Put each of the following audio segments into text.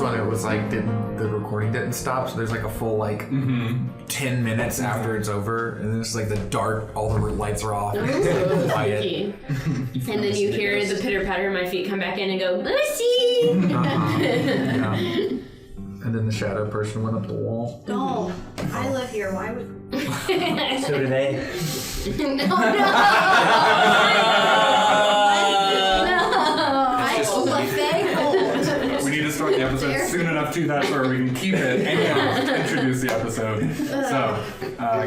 one, it was like the recording didn't stop, so there's like a full 10 minutes after it's over, and it's like the dark, all the lights are off, quiet. And then you hear the pitter patter of my feet come back in and go, Lucy! Yeah. And then the shadow person went up the wall. Oh, I live here. Why would? So do they. No. We need to start the episode soon enough to that where we can keep it and introduce the episode. So,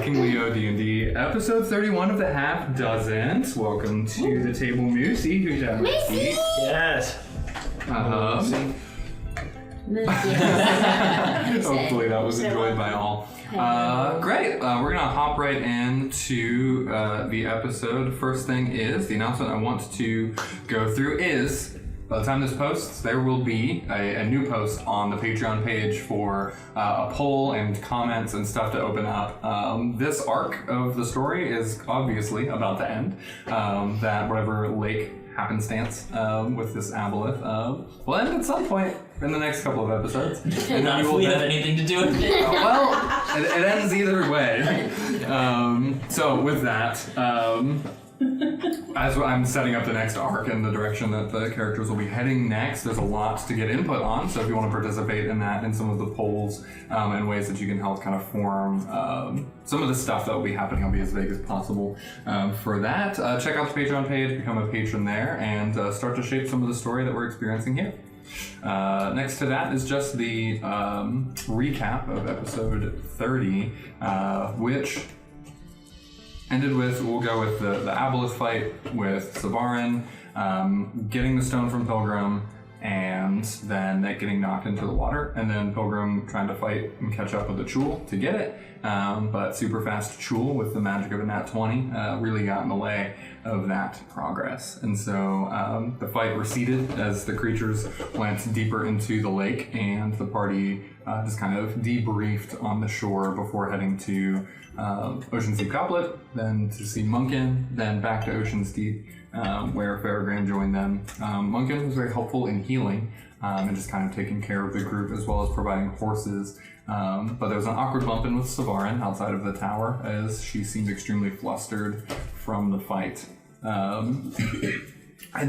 King Leo D&D, episode 31 of the Half Dozen. Welcome to the table, Moosey, who's at my feet. Yes. Hopefully that was enjoyed by all. Great. We're going to hop right into the episode. First thing is, the announcement I want to go through is, by the time this posts, there will be a new post on the Patreon page for a poll and comments and stuff to open up. This arc of the story is obviously about to end. That whatever lake happenstance with this aboleth will end at some point in the next couple of episodes. And Not if we have anything to do with it. well, it ends either way. So with that, as I'm setting up the next arc and the direction that the characters will be heading next, there's a lot to get input on. So if you want to participate in that, in some of the polls and ways that you can help kind of form some of the stuff that will be happening, I'll be as vague as possible for that. Check out the Patreon page, become a patron there, and start to shape some of the story that we're experiencing here. Next to that is just the recap of episode 30, which ended with, we'll go with the aboleth fight with Savarin, getting the stone from Pilgrim, and then it getting knocked into the water, and then Pilgrim trying to fight and catch up with the Chul to get it, but super fast Chul with the magic of a nat 20 really got in the way of that progress. And so the fight receded as the creatures went deeper into the lake, and the party just kind of debriefed on the shore before heading to Ocean's Deep Goblet, then to see Munkin, then back to Ocean's Deep, where Farragram joined them. Munkin was very helpful in healing and just kind of taking care of the group, as well as providing horses. But there was an awkward bump in with Savarin outside of the tower, as she seemed extremely flustered from the fight. And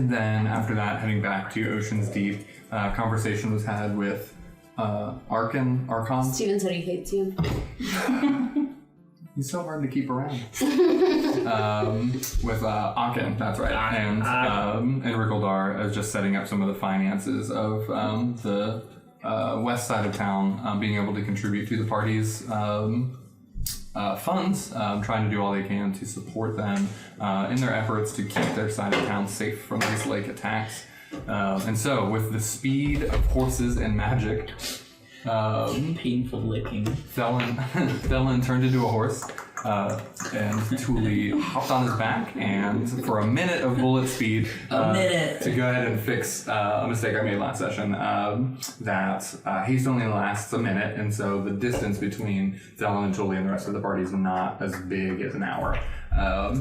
then after that, heading back to Ocean's Deep, conversation was had with Archon. Steven said he hates you. He's so hard to keep around. With Akin, that's right, and Rickeldar as just setting up some of the finances of the west side of town, being able to contribute to the party's funds, trying to do all they can to support them in their efforts to keep their side of town safe from these lake attacks. And so, with the speed of horses and magic, painful licking. Thelen turned into a horse, and Thule hopped on his back, and for a minute of bullet speed, to go ahead and fix a mistake I made last session, that haste only lasts a minute, and so the distance between Thelen and Thule and the rest of the party is not as big as an hour.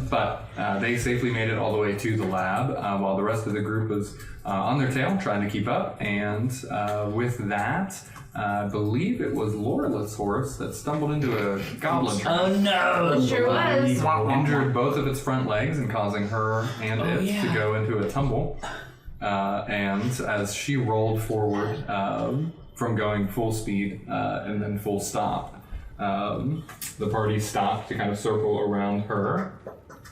But they safely made it all the way to the lab, while the rest of the group was on their tail, trying to keep up, and with that, I believe it was Lorla's horse that stumbled into a goblin trap. Oh no! It sure was. Injured both of its front legs and causing her and to go into a tumble. And as she rolled forward from going full speed and then full stop, the party stopped to kind of circle around her.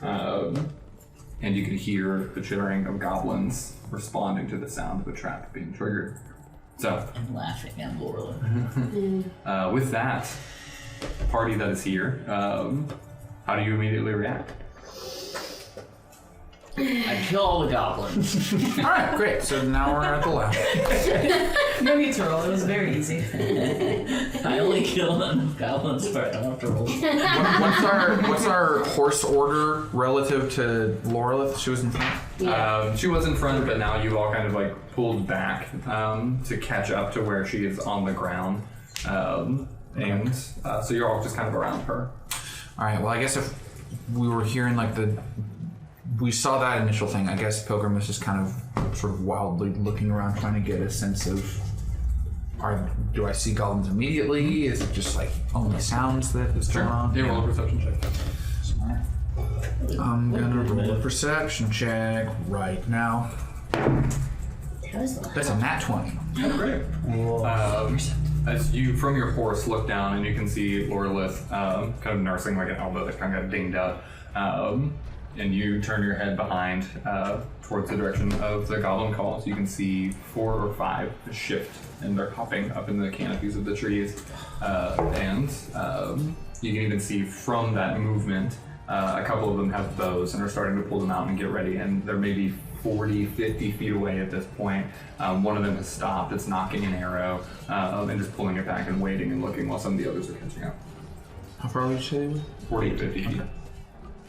And you could hear the chittering of goblins responding to the sound of a trap being triggered. So, I'm laughing at Laurel. with that party that is here, how do you immediately react? I kill all the goblins. Alright, great. So now we're at the lab. No need to roll, it was very easy. I only kill enough goblins, but I don't have to roll. What's our horse order relative to Lorelith? She was in front? She was in front, but now you all kind of like pulled back to catch up to where she is on the ground. So you're all just kind of around her. Alright, well I guess if we were hearing like we saw that initial thing, I guess Pilgrim was just kind of sort of wildly looking around trying to get a sense of Do I see goblins immediately? Is it just like only sounds that is going on? Yeah, roll a perception check. I'm gonna roll a perception check right now. That's a nat 20. Oh, great. As you, from your horse, look down and you can see Lorelith kind of nursing like an elbow that kind of got dinged up. And you turn your head behind towards the direction of the goblin call. So you can see 4 or 5 shift and they're hopping up in the canopies of the trees. And you can even see from that movement, a couple of them have bows and are starting to pull them out and get ready. And they're maybe 40, 50 feet away at this point. One of them has stopped, it's knocking an arrow, and just pulling it back and waiting and looking while some of the others are catching up. How far would you say they were? 40, 50 feet.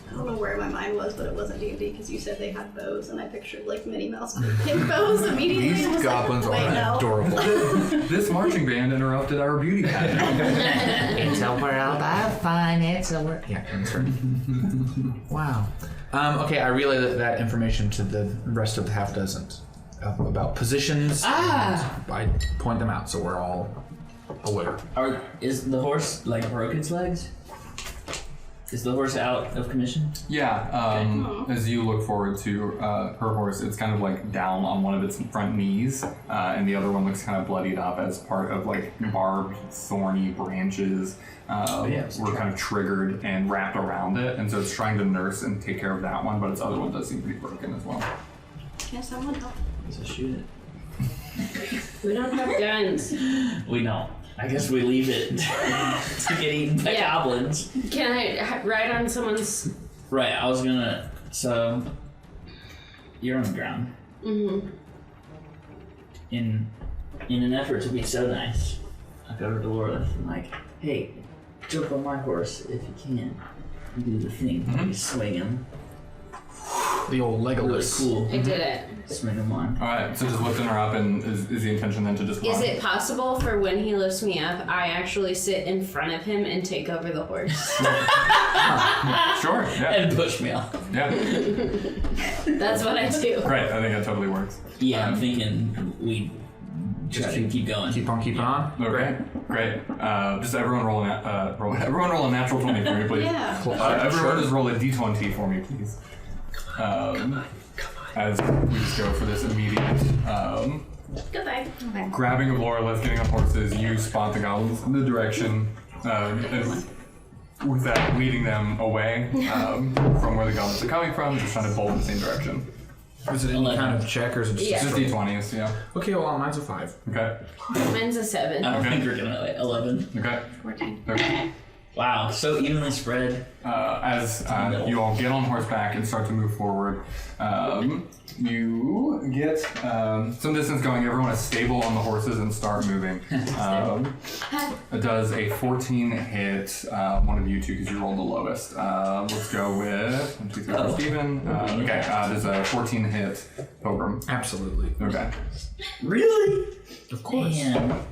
I don't know where my mind was, but it wasn't D&D because you said they had bows, and I pictured like Minnie Mouse making bows immediately. These and was goblins like, are wait, no. adorable. This marching band interrupted our beauty pageant. It's over out, I find it's over. Yeah, that's right. Wow. Okay, I relay that information to the rest of the half dozen about positions. And I point them out so we're all aware. Is the horse like broken its legs? Is the horse out of commission? Yeah, as you look forward to her horse, it's kind of like down on one of its front knees, and the other one looks kind of bloodied up as part of like barbed, thorny branches were kind of triggered and wrapped around it, and so it's trying to nurse and take care of that one, but its other one does seem to be broken as well. Can someone help? Let's shoot it. We don't have guns. We don't. I guess we leave it to get eaten by goblins. Can I ride on someone's... Right, I was gonna... So... You're on the ground. Mm-hmm. In an effort to be so nice, I go to Lorelith and like, hey, jump on my horse if you can. You do the thing. You swing him. The old Really Legolas. cool. I did it. Swing him on. Alright, so just lifting her up, and is the intention then to just run? Is it possible for when he lifts me up, I actually sit in front of him and take over the horse? Sure, yeah. And push me off. Yeah, That's what I do. great, I think that totally works. Yeah, I'm thinking we try to keep going. Keep on keeping on. Okay, great. Just everyone roll a natural 20 for me, please. Yeah. Everyone just roll a d20 for me, please. As we just go for this immediate Goodbye. Okay. grabbing of Lorelith, getting on horses, you spot the goblins in the direction, and with that leading them away from where the goblins are coming from, just trying to bolt in the same direction. Is it any kind of check or is it just Just d20s, yeah. Okay, well, mine's a 5. Okay. Mine's a 7. I don't Okay. think we're gonna like 11. Okay. 14. Okay. Wow, so evenly spread. As you all get on horseback and start to move forward, you get some distance going. Everyone is stable on the horses and start moving. It does a 14 hit one of you two because you rolled the lowest. Let's go with 1, 2, 3 for Steven. Okay, there's a 14 hit Pilgrim. Absolutely. Okay. Really? Of course. Man.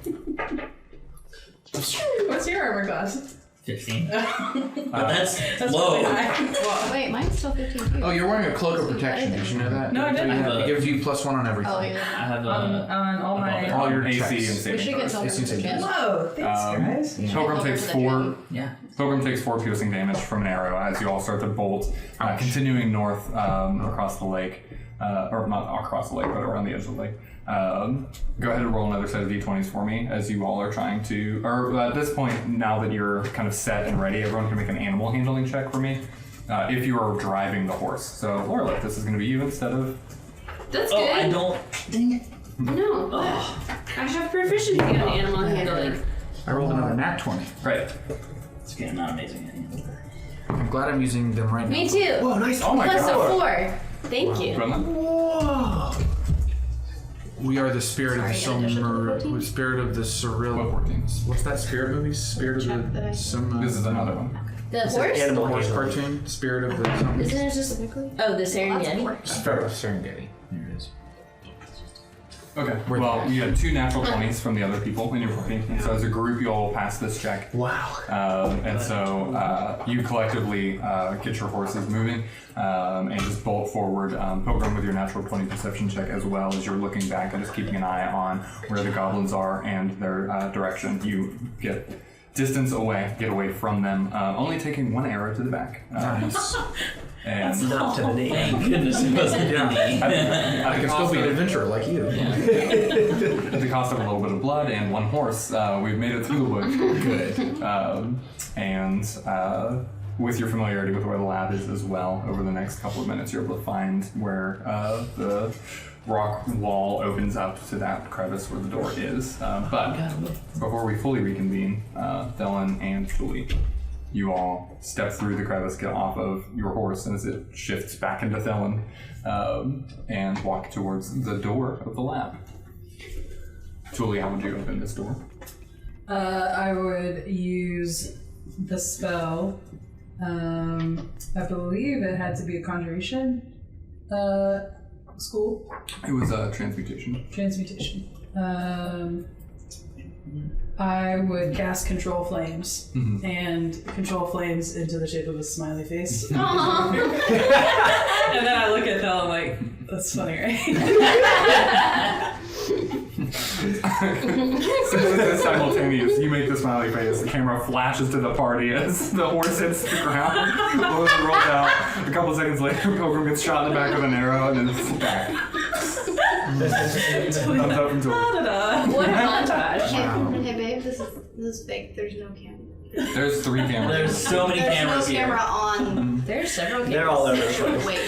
What's your armor class? 15. But that's low. Really high. Wait, mine's still 15 too. Oh, you're wearing a cloak of protection. Did you know that? No, I didn't. It gives you +1 on everything. Oh, yeah. I have On all my... All your AC checks. and We saving should get throws. some AC savings. Whoa, thanks, guys. Pilgrim takes 4. Yeah. Pilgrim takes 4 piercing damage from an arrow as you all start to bolt, continuing north across the lake, or not across the lake, but around the edge of the lake. Go ahead and roll another set of d20s for me as you all are trying to, or at this point, now that you're kind of set and ready, everyone can make an animal handling check for me if you are driving the horse. So, Lorelith, this is going to be you instead of... That's Oh, good. I don't. Dang it. No. I have proficiency on animal handling. I rolled another nat 20. Right. It's getting not amazing. I'm glad I'm using them right now. Me too. Whoa, nice. Oh my Plus god. a 4. Thank you. Whoa. We are the spirit of the Sorry, summer, the spirit of the surreal. 14. What's that spirit movie? Spirit of the summer. This is another one. The horse? The horse cartoon. Spirit of the summer. Isn't it just... Oh, the Serengeti? Spirit of Serengeti. There it is. Okay. Well, you had 2 natural 20s from the other people in your party. And so as a group, you all pass this check. Wow. And so you collectively get your horses moving and just bolt forward. Pilgrim with your natural 20 perception check, as well as you're looking back and just keeping an eye on where the goblins are and their direction. You get distance away, get away from them, only taking 1 arrow to the back. Nice. And Not to the knee. Thank goodness it wasn't me. I can still be an adventurer like you. at the cost of a little bit of blood and 1 horse, we've made it through the woods. Good. And with your familiarity with where the lab is as well, over the next couple of minutes, you're able to find where the rock wall opens up to that crevice where the door is. But before we fully reconvene, Thelen and Julie, you all step through the crevice, get off of your horse, and as it shifts back into Thelen, and walk towards the door of the lab. Julie, how would you open this door? I would use the spell. I believe it had to be a conjuration school. It was a transmutation. Transmutation. I would cast Control Flames and control flames into the shape of a smiley face. And then I look at Thel and like, that's funny, right? So it's simultaneous. You make the smiley face, the camera flashes to the party as the horse hits the ground, rolls out. A couple seconds later, Pilgrim gets shot in the back with an arrow, and then it's back. Thumbs up from Julie. What a montage. Hey babe, this is fake. There's no camera. There's 3 cameras. There's so many There's cameras no here. camera on. There's several cameras. They're all over the place. Wait,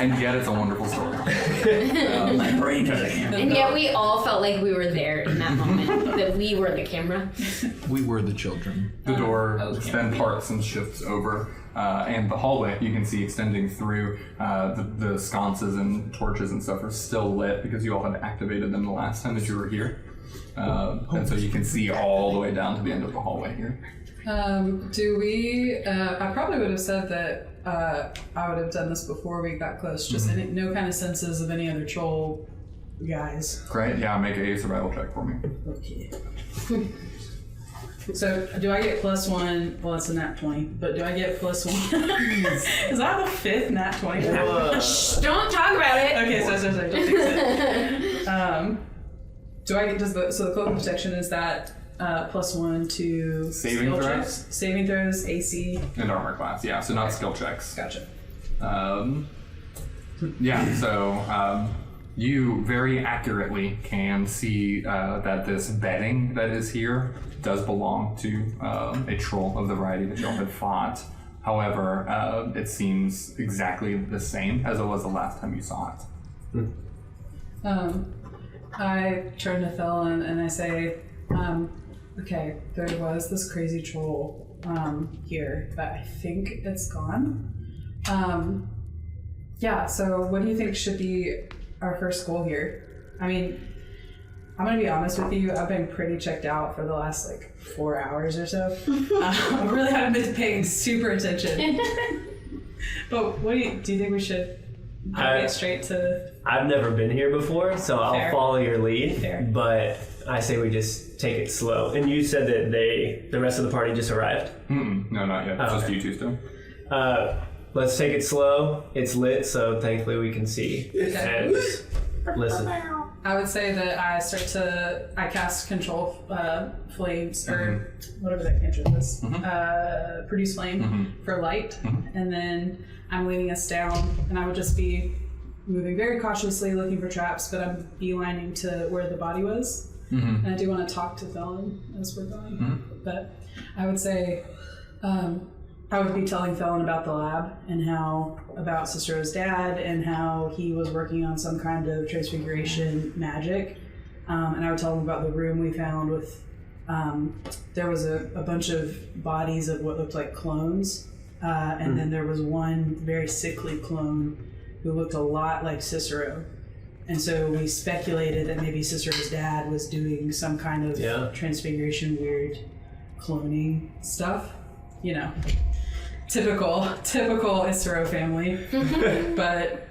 And yet it's a wonderful story. My brain has a camera. And yet we all felt like we were there in that moment. That we were the camera. We were the children. The door was then parts and shifts over, and the hallway you can see extending through. The sconces and torches and stuff are still lit because you all had activated them the last time that you were here. And so you can see all the way down to the end of the hallway here. Do we? I probably would have said that I would have done this before we got close. Just no kind of senses of any other troll guys. Great, yeah, make a survival check for me. Okay. So do I get +1? Well, it's a nat 20, but do I get +1? Is that the 5th nat 20? Shh, don't talk about it. Okay, so don't fix it. Do I get so the cloak of protection is that +1 to Saving skill throws? checks? Saving throws, AC. And armor class, yeah, so not skill checks. Gotcha. Yeah, so you very accurately can see that this bedding that is here does belong to a troll of the variety that y'all had fought. However, it seems exactly the same as it was the last time you saw it. I turn to Thelen and I say, okay, there was this crazy troll here, but I think it's gone. Yeah, so what do you think should be our first goal here? I mean, I'm gonna be honest with you, I've been pretty checked out for the last 4 hours or so. I really haven't been paying super attention. But what do you think we should get straight to? I've never been here before, so Fair. I'll follow your lead. Fair. But I say we just take it slow. And you said that the rest of the party just arrived. No, not yet. It's just okay. you two still. Let's take it slow. It's lit, so thankfully we can see and listen. I would say that I cast control flames or whatever that cantrip is. Produce flame for light, and then I'm leading us down, and I would just be moving very cautiously, looking for traps, but I'm beelining to where the body was. And I do want to talk to Thelen as we're going, but I would say I would be telling Thelen about the lab and about Cicero's dad and how he was working on some kind of transfiguration magic. And I would tell him about the room we found with, there was a bunch of bodies of what looked like clones. And then there was one very sickly clone who looked a lot like Cicero. And so we speculated that maybe Cicero's dad was doing some kind of transfiguration, weird cloning stuff. You know, typical Isero family. But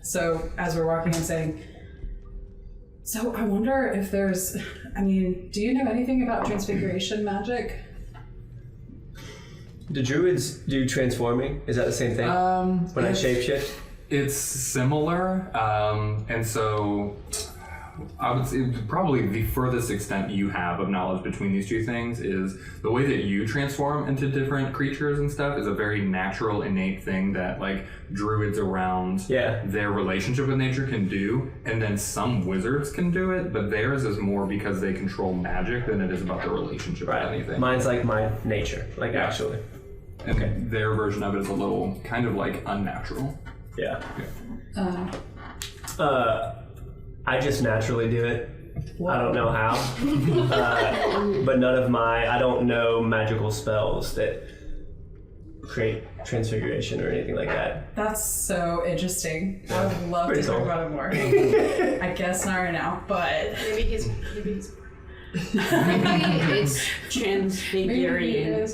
So as we're walking, I'm saying, so I wonder if there's, do you know anything about transfiguration magic? Do druids do transforming? Is that the same thing? When I shapeshift? It's similar, and so I would say probably the furthest extent you have of knowledge between these two things is the way that you transform into different creatures and stuff is a very natural, innate thing that like druids around their relationship with nature can do, and then some wizards can do it, but theirs is more because they control magic than it is about the relationship with anything. Mine's like my nature, like actually. And their version of it is a little kind of like unnatural. Yeah. I just naturally do it. I don't know how. But none of I don't know magical spells that create transfiguration or anything like that. That's so interesting. I would love Pretty to talk cool. about it more. I guess not right now, but Maybe he's Maybe it's transfiguring.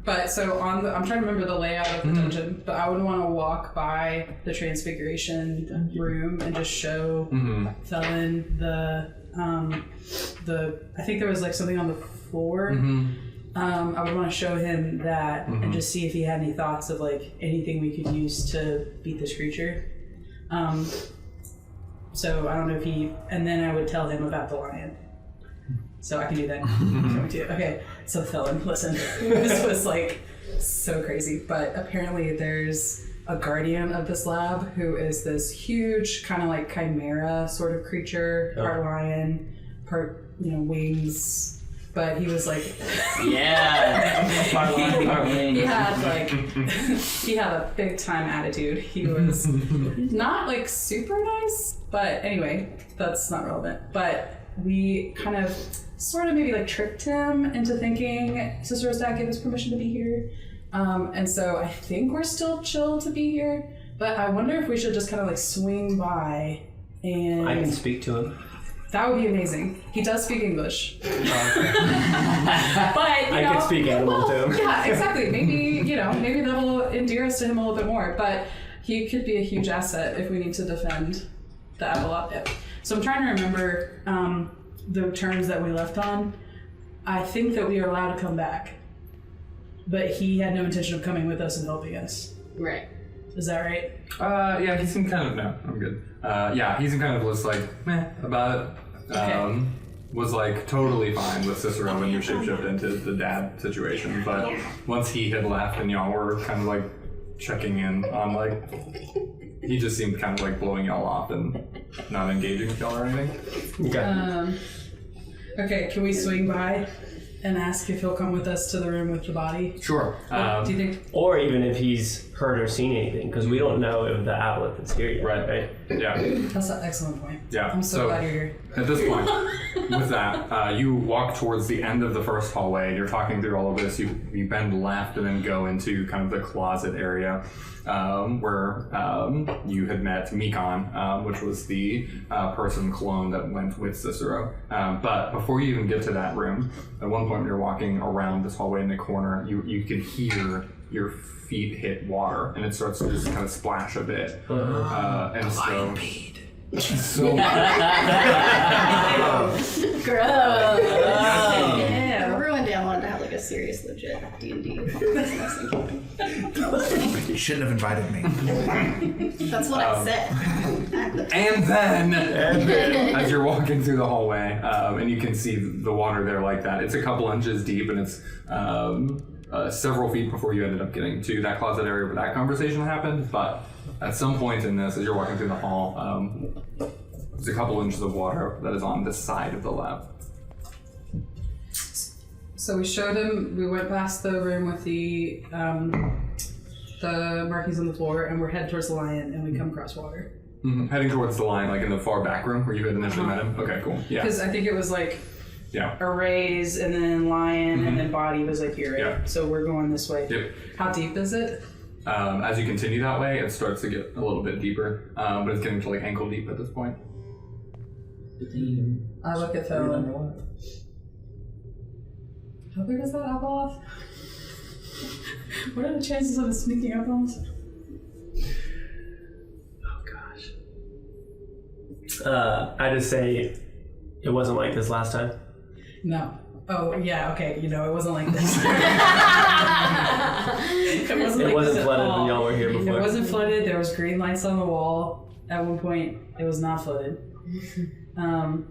But so I'm trying to remember the layout of the dungeon, but I would want to walk by the transfiguration room and just show Felon the I think there was like something on the floor. I would want to show him that and just see if he had any thoughts of like anything we could use to beat this creature. So I don't know if and then I would tell him about the lion. So I can do that. Okay, so Felon, listen, this was like so crazy, but apparently there's a guardian of this lab who is this huge kind of like chimera sort of creature, part lion, part wings, but he was like Part lion, part wing. he had a big time attitude. He was not like super nice, but anyway, that's not relevant. But we kind of sort of maybe like tricked him into thinking Cicero's dad gave us permission to be here. And so I think we're still chill to be here, but I wonder if we should just kind of like swing by and... I can speak to him. That would be amazing. He does speak English. But, I could speak animal to him. Yeah, exactly. Maybe, maybe that'll endear us to him a little bit more, but he could be a huge asset if we need to defend the Avalon. So I'm trying to remember the terms that we left on. I think that we are allowed to come back, but he had no intention of coming with us and helping us. Right. Is that right? Yeah, he seemed kind of, no, I'm good. Yeah, he seemed kind of was like, meh, about it. Was like totally fine with Cicero when you shapeshift into the dad situation, but once he had left and y'all were kind of like checking in on like, he just seemed kind of like blowing y'all off and not engaging with y'all or anything. Okay. Okay, can we swing by and ask if he'll come with us to the room with the body? Sure. Do you think? Or even if he's heard or seen anything, because we don't know if the aboleth is here yet, right? Yeah. That's an excellent point. Yeah. I'm so glad you're here. At this point, with that, you walk towards the end of the first hallway. You're talking through all of this. You bend left and then go into kind of the closet area where you had met Mikon, which was the person clone that went with Cicero. But before you even get to that room, at one point when you're walking around this hallway in the corner, you can hear your feet hit water, and it starts to just kind of splash a bit. And so... So Yeah, everyone down wanted to have like a serious, legit D&D. You shouldn't have invited me. That's what I said. and then as you're walking through the hallway, and you can see the water there like that, it's a couple inches deep, and it's several feet before you ended up getting to that closet area where that conversation happened. But at some point in this, as you're walking through the hall, there's a couple inches of water that is on this side of the lab. So we showed him. We went past the room with the markings on the floor, and we're headed towards the lion, and we come across water. Mm-hmm. Heading towards the line, like in the far back room where you had initially met him. Okay, cool. Yeah. Because I think it was like Yeah. arrays, and then lion, and then body was like here. Right? Yeah. So we're going this way. Yep. How deep is it? As you continue that way, it starts to get a little bit deeper, but it's getting to like ankle deep at this point. I look at Phil. How big is that apple? What are the chances of it sneaking up on us? I just say it wasn't like this last time. No. Oh, yeah, okay. You know, it wasn't like this. It wasn't flooded all. when y'all were here before. It wasn't flooded. There was green lights on the wall. At one point, it was not flooded. I'm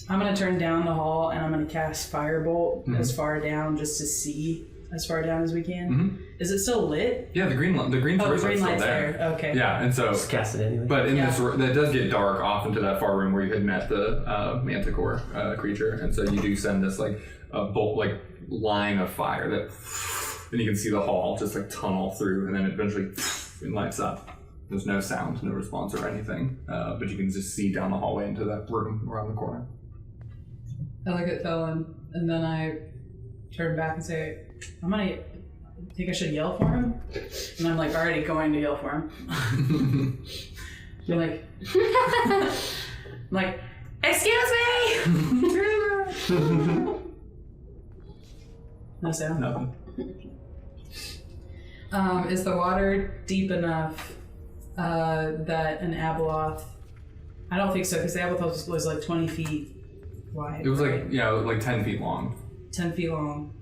going to turn down the hall, and I'm going to cast Firebolt as far down, just to see as far down as we can. Is it still lit? Yeah, the green torch light's still there. Okay. Yeah, and so Just cast it anyway. but in this, that does get dark off into that far room where you had met the manticore creature, and so you do send this like a bolt, like line of fire that, and you can see the hall just like tunnel through, and then eventually it lights up. There's no sound, no response or anything, but you can just see down the hallway into that room around the corner. I look at Felon, and then I turn back and say, I think I should yell for him? And I'm like already going to yell for him. You're like, I'm like, excuse me! No sound? Nothing. Is the water deep enough that an Abeloth... I don't think so, because the Abeloth was like 20 feet wide. It was right? like 10 feet long. 10 feet long.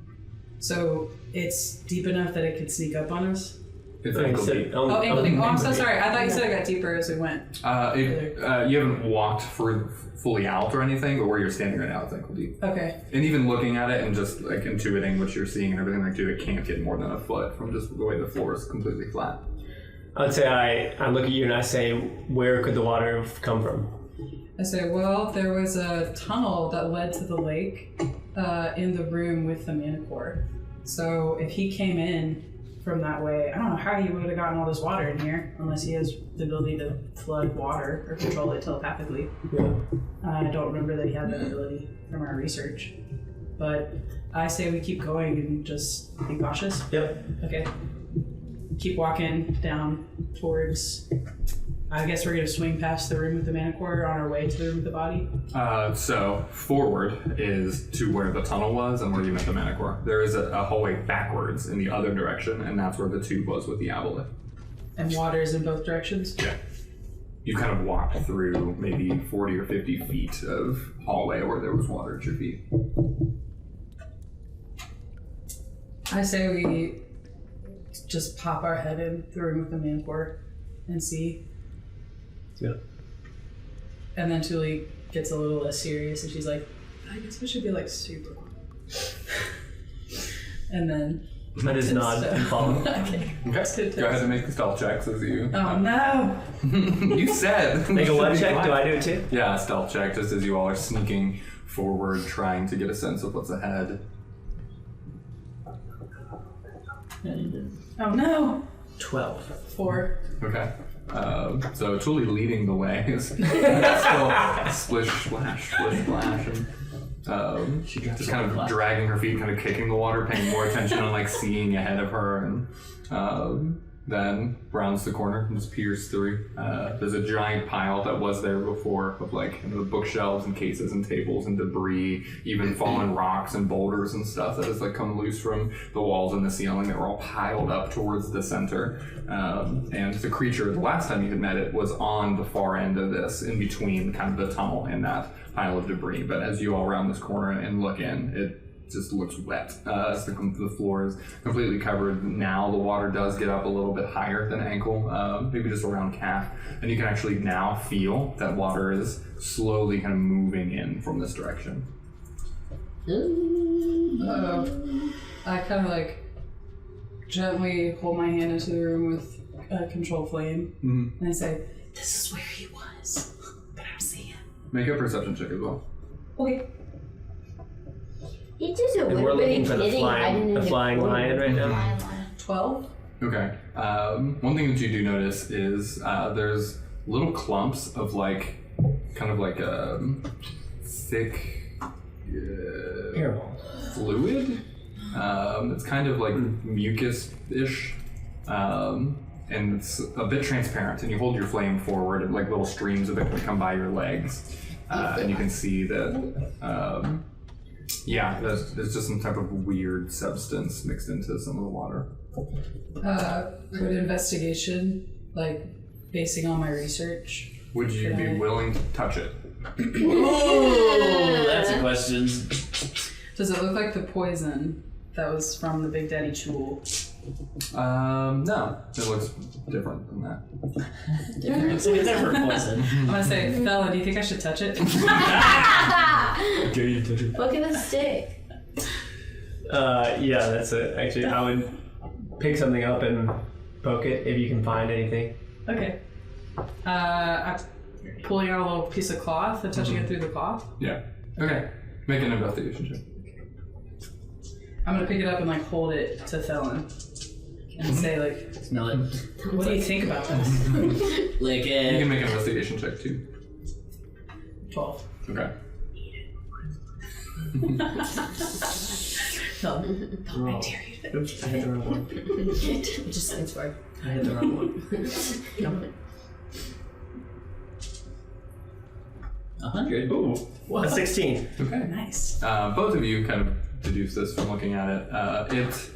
So it's deep enough that it could sneak up on us? It's ankle deep. Oh, ankle deep. Oh, I'm so sorry. I thought you said it got deeper as we went. You haven't walked fully out or anything, but where you're standing right now, it's ankle deep. Okay. And even looking at it and just like intuiting what you're seeing and everything, like, dude, it can't get more than a foot from just the way the floor is completely flat. I'd say I look at you and I say, where could the water have come from? I say, well, there was a tunnel that led to the lake in the room with the Manticore. So if he came in from that way, I don't know how he would have gotten all this water in here, unless he has the ability to flood water or control it telepathically. Yeah. I don't remember that he had that ability from our research. But I say we keep going and just be cautious. Yep. Okay. Keep walking down towards... I guess we're going to swing past the room with the Manticore on our way to the room with the body. So forward is to where the tunnel was and where you met the Manticore. There is a hallway backwards in the other direction, and that's where the tube was with the aboleth. And water is in both directions? Yeah. You kind of walked through maybe 40 or 50 feet of hallway where there was water at your feet. I say we just pop our head in the room with the Manticore and see. Yeah. And then Tuli gets a little less serious and she's like, I guess we should be like super quiet. And then I just nod and follow. Okay. Go ahead and make the stealth checks as you... Oh no! You said... Make a what check? Do I do it too? Yeah, a stealth check, just as you all are sneaking forward, trying to get a sense of what's ahead. Oh no! 12. 4. Okay. So Tuli leading the way is still splish, splash, and just kind of dragging her feet, kind of kicking the water, paying more attention and like seeing ahead of her, and then rounds the corner and just peers through. There's a giant pile that was there before of like the bookshelves and cases and tables and debris, even fallen rocks and boulders and stuff that has like come loose from the walls and the ceiling that were all piled up towards the center. And the creature, the last time you had met it, was on the far end of this, in between kind of the tunnel and that pile of debris. But as you all round this corner and look in, it just looks wet. The floor is completely covered. Now the water does get up a little bit higher than ankle, maybe just around calf. And you can actually now feel that water is slowly kind of moving in from this direction. I kind of like gently hold my hand into the room with a control flame, and I say, "This is where he was, but I don't see him." Make a perception check as well. Okay. It just a And we're looking for the flying lion right now. 12. Okay. One thing that you do notice is there's little clumps of like, kind of like thick fluid. It's kind of like mucus-ish, and it's a bit transparent. And you hold your flame forward, and like little streams of it can come by your legs, and you can see that. There's just some type of weird substance mixed into some of the water. Would investigation, like basing on my research, Would you be willing to touch it? Oh, that's a question. Does it look like the poison that was from the Big Daddy Chul? No. It looks different than that. It's like a different poison. I'm gonna say, Bella, do you think I should touch it? Dare you touch it? Look at the stick. Yeah, that's it. Actually, I would pick something up and poke it if you can find anything. Okay. I'm pulling out a little piece of cloth and touching it through the cloth. Yeah. Okay. Make an investigation check. I'm gonna pick it up and like hold it to Thelen and say like, Smell it. what do you think about this? Lick You can it. make an investigation check too. 12. Okay. Thelen. Oh. Oops, I hit the wrong one. It just stands for. I hit the wrong one. 100. Ooh, a 16. Okay. Nice. Both of you kind of deduce this from looking at it. It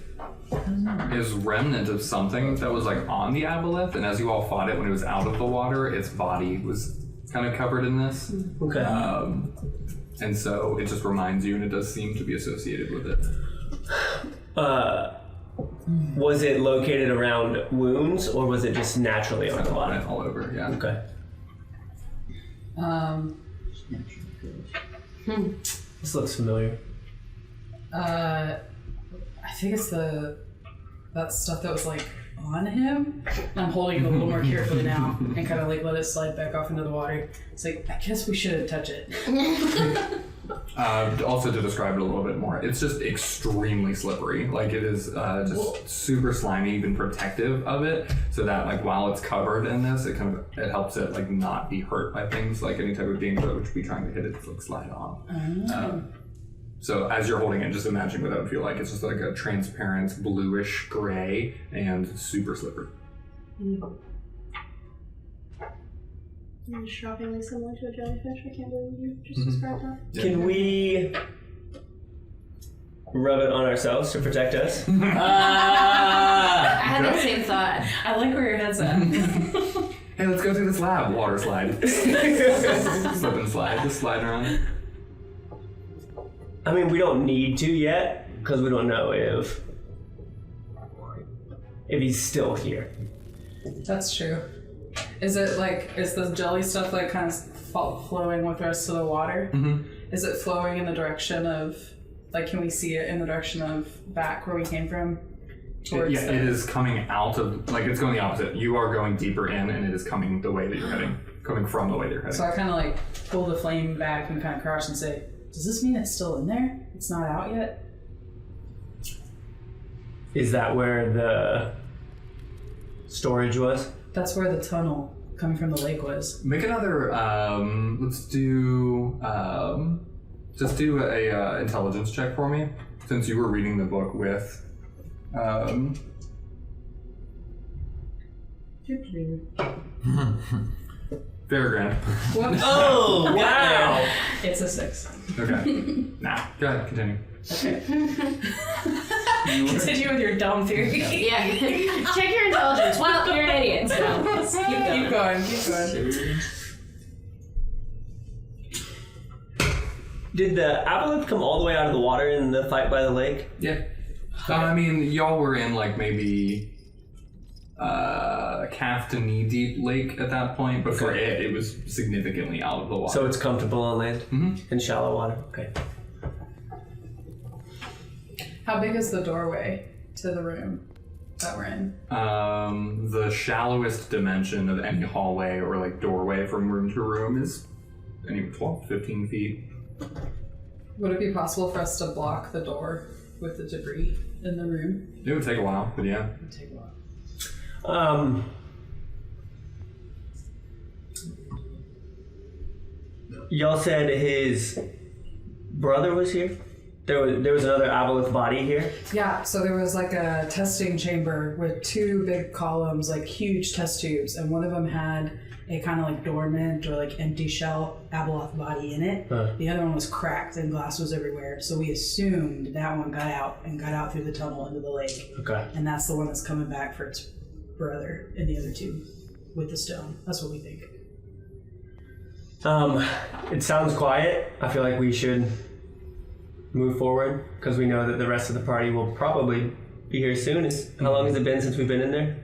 is remnant of something that was like on the aboleth, and as you all fought it when it was out of the water, its body was kind of covered in this. Okay. And so it just reminds you, and it does seem to be associated with it. Was it located around wounds, or was it just naturally on the body? All over, yeah. Okay. This looks familiar. I think it's that stuff that was like on him. I'm holding it a little more carefully now and kind of like let it slide back off into the water. It's like, I guess we shouldn't touch it. Also to describe it a little bit more, it's just extremely slippery. Like it is just super slimy, even protective of it, so that like while it's covered in this, it helps it like not be hurt by things like any type of danger that would be trying to hit it to like slide on. So as you're holding it, just imagine what that would feel like. It's just like a transparent bluish gray and super slippery. Shockingly similar to a jellyfish. I can't believe you just described that. Yeah. Can we rub it on ourselves to protect us? I had the same thought. I like where your head's at. Hey, let's go through this lab. Water slide. Slip and slide. Just slide around. I mean, we don't need to yet, because we don't know if he's still here. That's true. Is it like, is the jelly stuff like kind of flowing with the rest of the water? Mm-hmm. Is it flowing in the direction of, like, can we see it in the direction of back where we came from? It is coming out of, like, it's going the opposite. You are going deeper in, and it is coming the way that you're heading. Coming from the way that you're heading. So I kind of like pull the flame back and kind of crouch and say, does this mean it's still in there? It's not out yet? Is that where the storage was? That's where the tunnel coming from the lake was. Make another, let's do, just do a intelligence check for me, since you were reading the book with, Fairground. Oh, wow! It's a 6. Okay. Nah, go ahead, continue. Okay. Continue with your dumb theory. Yeah. Check your intelligence. Well, you're an idiot, so Keep going. Did the aboleth come all the way out of the water in the fight by the lake? Yeah. I mean, y'all were in like maybe a calf to knee deep lake at that point, but for it was significantly out of the water. So it's comfortable on land? Mm-hmm. In shallow water? Okay. How big is the doorway to the room that we're in? The shallowest dimension of any hallway or like doorway from room to room is any 12 to 15 feet. Would it be possible for us to block the door with the debris in the room? It would take a while, but yeah. It would take a while. Y'all said his brother was here? There was another aboleth body here? Yeah, so there was like a testing chamber with 2 big columns, like huge test tubes, and one of them had a kind of like dormant or like empty shell aboleth body in it. The other one was cracked and glass was everywhere, so we assumed that one got out through the tunnel into the lake. Okay. And that's the one that's coming back for its brother and the other 2 with the stone. That's what we think. It sounds quiet. I feel like we should move forward because we know that the rest of the party will probably be here soon. How long has it been since we've been in there?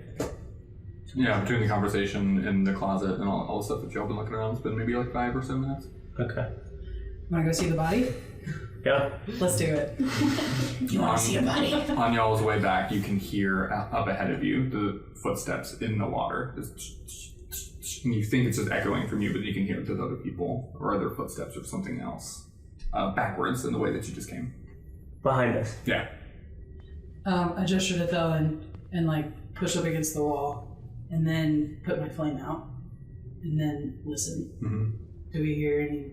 Yeah, between the conversation in the closet and all the stuff that y'all been looking around, it's been maybe like 5 or so minutes. Okay. Wanna go see the body? Yeah. Let's do it. You want to see a body? On y'all's way back, you can hear up ahead of you the footsteps in the water. And you think it's just echoing from you, but you can hear it to other people or other footsteps or something else backwards in the way that you just came. Behind us. Yeah. I gesture to Thel and like push up against the wall, and then put my flame out, and then listen. Mm-hmm. Do we hear any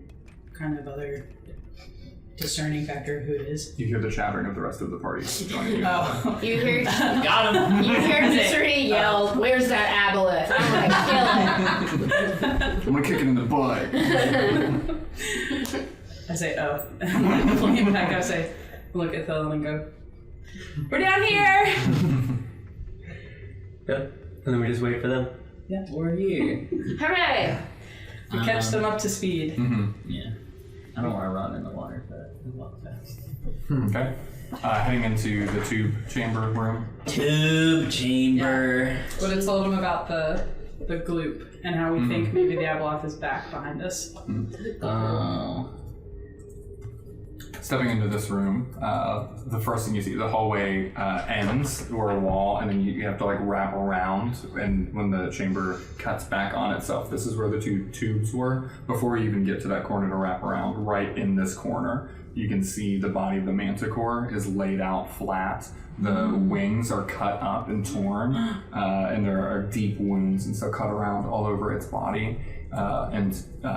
kind of other discerning factor of who it is? You hear the chattering of the rest of the party joining you. Oh, You hear Got him. you hear Misery yell, "Where's that aboleth? I'm gonna kill him." I'm gonna kick it in the butt. I say, oh. And then flame back, I say, look at Thel and go, we're down here! Yeah. And then we just wait for them. Yeah. We're here. Hooray! To catch them up to speed. Mm-hmm. Yeah. I don't want to run in the water, but we walk fast. Okay. Heading into the tube chamber room. Tube chamber. Would have told him about the gloop and how we think maybe the Abeloth is back behind us. Oh. Stepping into this room, the first thing you see, the hallway ends or a wall, and then you have to like wrap around. And when the chamber cuts back on itself, this is where the two tubes were. Before you even get to that corner to wrap around, right in this corner, you can see the body of the manticore is laid out flat. The wings are cut up and torn, and there are deep wounds, and so cut around all over its body. And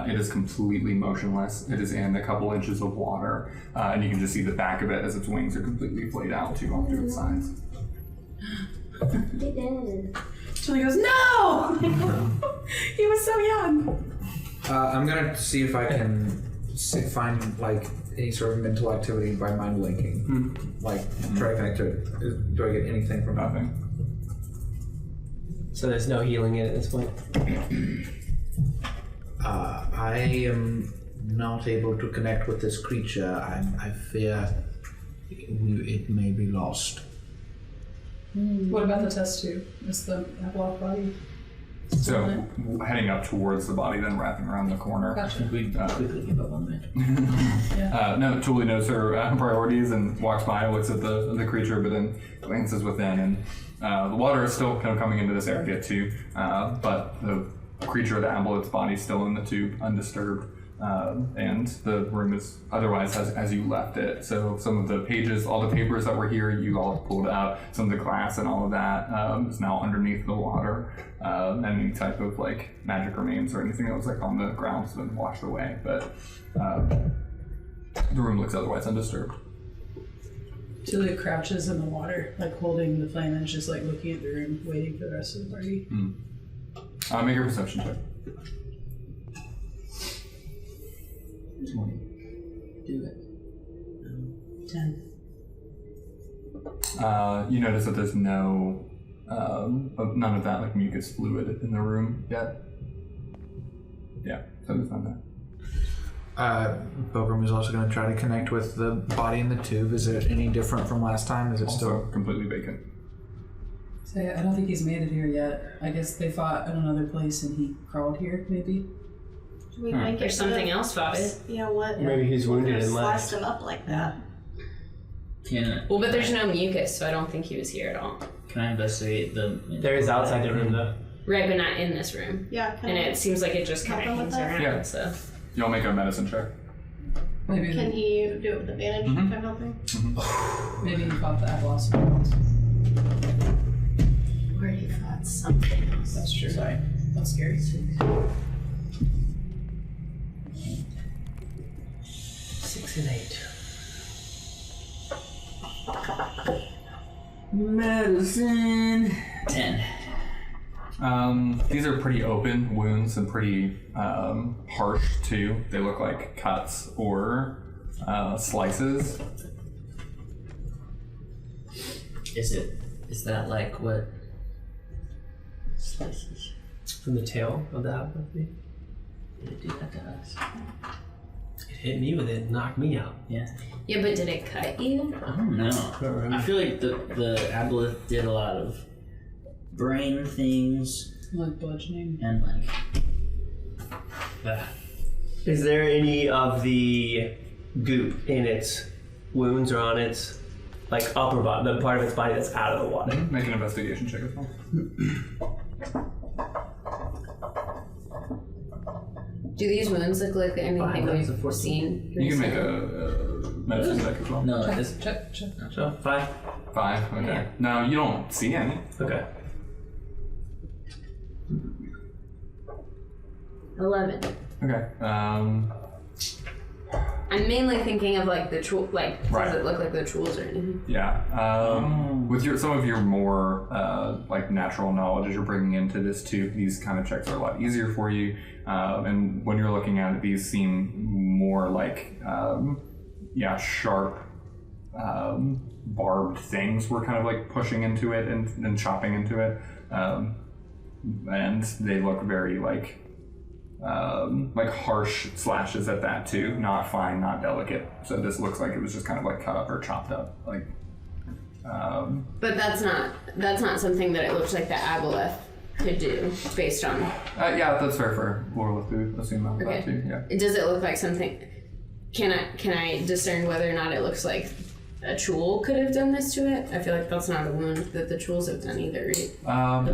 it is completely motionless. It is in a couple inches of water, and you can just see the back of it as its wings are completely flayed out too off to its sides. They did. Julie goes, no! He was so young. I'm gonna see if I can find like any sort of mental activity by mind linking. Like try to connect to it. Do I get anything from that? Nothing. So there's no healing in it at this point? I am not able to connect with this creature. I fear it may be lost. What about the test tube? Is the Abeloth body? So heading up towards the body, then wrapping around the corner. Gotcha. We quickly give up on the magic. No, Tuli knows her priorities and walks by, looks at the creature, but then glances within, and the water is still kind of coming into this area too, but the creature, the Abeloth's body, is still in the tube, undisturbed, and the room is otherwise as you left it. So some of the pages, all the papers that were here, you all pulled out. Some of the glass and all of that is now underneath the water. And any type of like magic remains or anything that was like on the ground has been washed away. But the room looks otherwise undisturbed. Julia crouches in the water, like holding the flame and is just like looking at the room, waiting for the rest of the party. Make a perception check. 20. Do it. 10. You notice that there's none of that like mucus fluid in the room yet. Yeah, so there's none there. Pilgrim is also going to try to connect with the body in the tube. Is it any different from last time? Is it Also still completely vacant. So I don't think he's made it here yet. I guess they fought at another place and he crawled here, maybe. We might There's something else about it. You know what? Maybe he's wounded and Sliced left. him up like that. Well, but there's no mucus, so I don't think he was here at all. Can I investigate the... There is outside the room though. Right, but not in this room. Yeah. And it seems like it just kind Help of him with hangs that? around, Yeah. so. Y'all make a medicine check. Maybe Can he do it with advantage? Mhm. Type of thing? maybe he fought the Abeloth somewhere else. Where he fought something else. That's true. Sorry. That's scary. 6 and 8. Medicine. 10. These are pretty open wounds and pretty harsh too. They look like cuts or slices. Is that like what? Slices. From the tail of the apple. Did it do that to us? It hit me with it, knocked me out. Yeah. Yeah, but did it cut you? I don't know. I feel like the aboleth did a lot of brain things Like bludgeoning. and like that. Is there any of the goop in its wounds or on its upper body, the part of its body that's out of the water? Make an investigation check as well. Do these wounds look like anything that's a we've 14. seen? You can make a medicine check as well. No, it's Check. So 5. 5. Okay. No, you don't see any. Okay. 11. Okay. I'm mainly thinking of like the tool, like Right. does it look like the tools or anything? Yeah. With some of your more natural knowledge as you're bringing into this too, these kind of checks are a lot easier for you. And when you're looking at it, these seem more like sharp, barbed things were kind of like pushing into it and chopping into it, and they look very like harsh slashes at that too, not fine, not delicate. So this looks like it was just kind of like cut up or chopped up, like. But that's not something that it looks like the aboleth could do based on. Yeah, that's fair for Laurel to assume that too. Yeah. Does it look like something? Can I discern whether or not it looks like a Chul could have done this to it? I feel like that's not a wound that the Chuls have done either, right?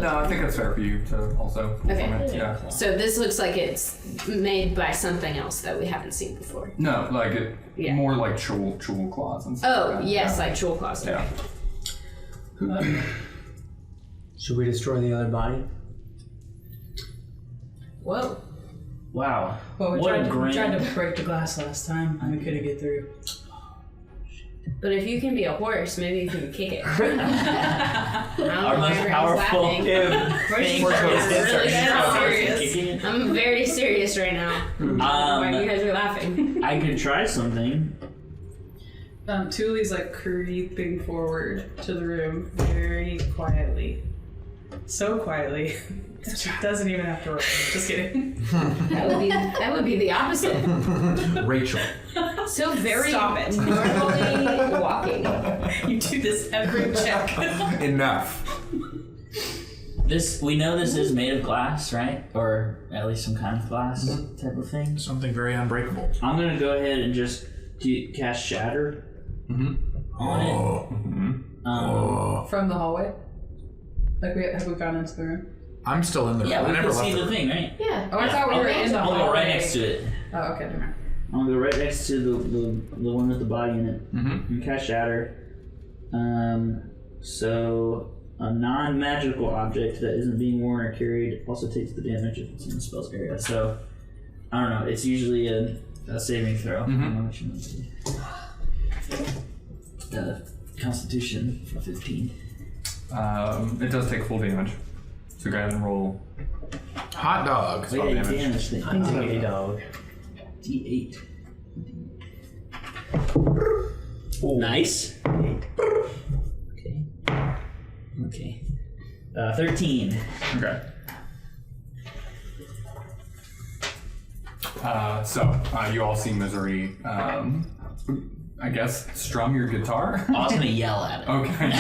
No, I think that's fair for you to also. Okay. Yeah. So this looks like it's made by something else that we haven't seen before. No, like it. Yeah. More like Chul claws and stuff. Oh, like that. yes, Yeah. like Chul claws. Yeah. Should we destroy the other body? Whoa. wow. Well, we What a tried grand- to break the glass last time and we couldn't get through. But if you can be a horse, maybe you can kick it. Our most powerful I'm very serious right now. Why you guys are laughing? I could try something. Tuli's like creeping forward to the room very quietly. So quietly. She doesn't even have to roll. Just kidding. That would be the opposite. Rachel. So very Stop it. normally walking. You do this every check. Enough. We know this is made of glass, right? Or at least some kind of glass type of thing. Something very unbreakable. I'm gonna go ahead and just cast Shatter on it. From the hallway? Like, have we gone into the room? I'm still in the room. Yeah, I we never can left see the the room. thing, right? Yeah. Oh, I thought we were in the I'll hallway. go right next to it. Oh, okay, never mind. I'll go right next to the one with the body in it. Mm-hmm. And cast Shatter. So a non-magical object that isn't being worn or carried also takes the damage if it's in the spell's area. So I don't know. It's usually a saving throw. I don't know what you want to do. Constitution for 15. It does take full damage. So go ahead and roll. Hot dog. Oh, yeah, damage thing. Diggity dog. D8. Nice. Okay. 13. Okay. So you all see Misery. I guess strum your guitar. I was gonna yell at it. Okay.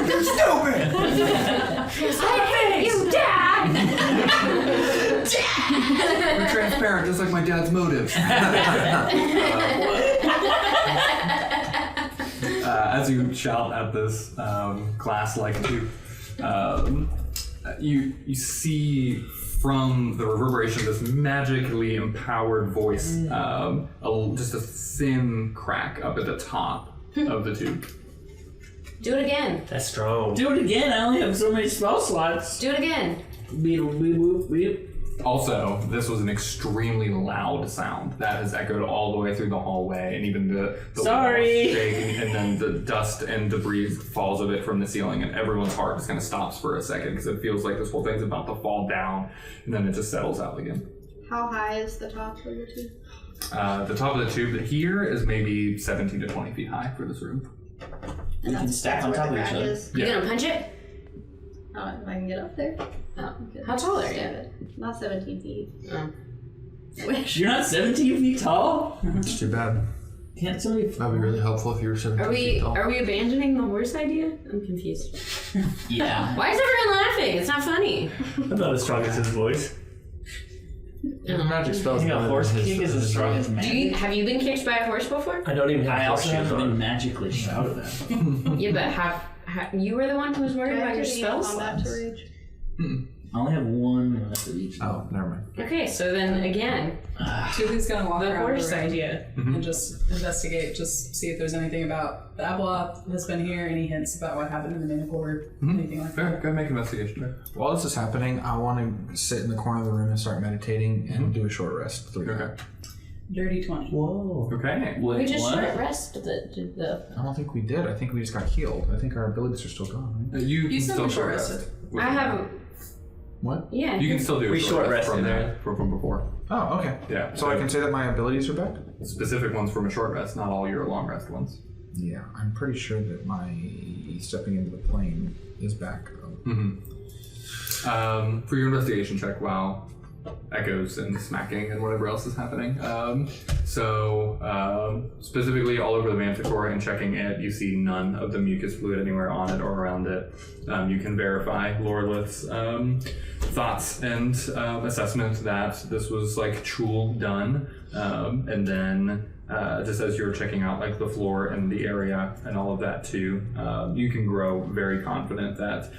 You're stupid! I hate you, Dad! You're transparent, just like my dad's motives. As you shout at this glass-like tube, you see from the reverberation of this magically empowered voice, just a thin crack up at the top of the tube. Do it again. That's strong. Do it again. I only have so many spell slots. Do it again. Beetle, beep, boop, beep. Also, this was an extremely loud sound that has echoed all the way through the hallway, and even the Sorry. walls shake, and then the dust and debris falls of it from the ceiling, and everyone's heart just kind of stops for a second because it feels like this whole thing's about to fall down, and then it just settles out again. How high is the top of the tube? The top of the tube here is maybe 17 to 20 feet high for this room. We can stack on That's top where of the each crack other. is. You gonna punch it? If I can get up there. Oh. How tall are you? Stab it. Not 17 feet. Oh. Wish. You're not 17 feet tall? It's too bad. Can't somebody... That'd be really helpful if you were 17 feet tall. Are we abandoning the horse idea? I'm confused. Yeah. Why is everyone laughing? It's not funny. I'm not as strong as his voice. The magic spells. I think a horse kick is as strong as magic. Have you been kicked by a horse before? I don't even have I also horseshoes haven't been on. magically shouted at. Yeah, but you were the one who was worried about your spell Combat to slots. rage. I only have one left of each. Oh, never mind. Okay, so then again, Tubular's gonna walk the around horse the room idea. and just investigate, just see if there's anything about the Abeloth has been here, any hints about what happened in the Manticore, anything like Fair. that. Go make an investigation check. While this is happening, I want to sit in the corner of the room and start meditating and do a short rest. 3 Okay. Dirty 20. Whoa. Okay. Wait, We just what? short rest the I don't think we did. I think we just got healed. I think our abilities are still gone, right? You can still still be short short rest. I have What? yeah. You can still do a We short rest from rested that there. from before. Oh, okay. Yeah. So I can say that my abilities are back? specific ones from a short rest, not all your long rest ones. Yeah, I'm pretty sure that my stepping into the plane is back. For your investigation check, while echoes and smacking and whatever else is happening. Specifically all over the manticore and checking it, you see none of the mucus fluid anywhere on it or around it. You can verify Lorelith's thoughts and assessment that this was like Chul done. And then just as you're checking out like the floor and the area and all of that too, you can grow very confident that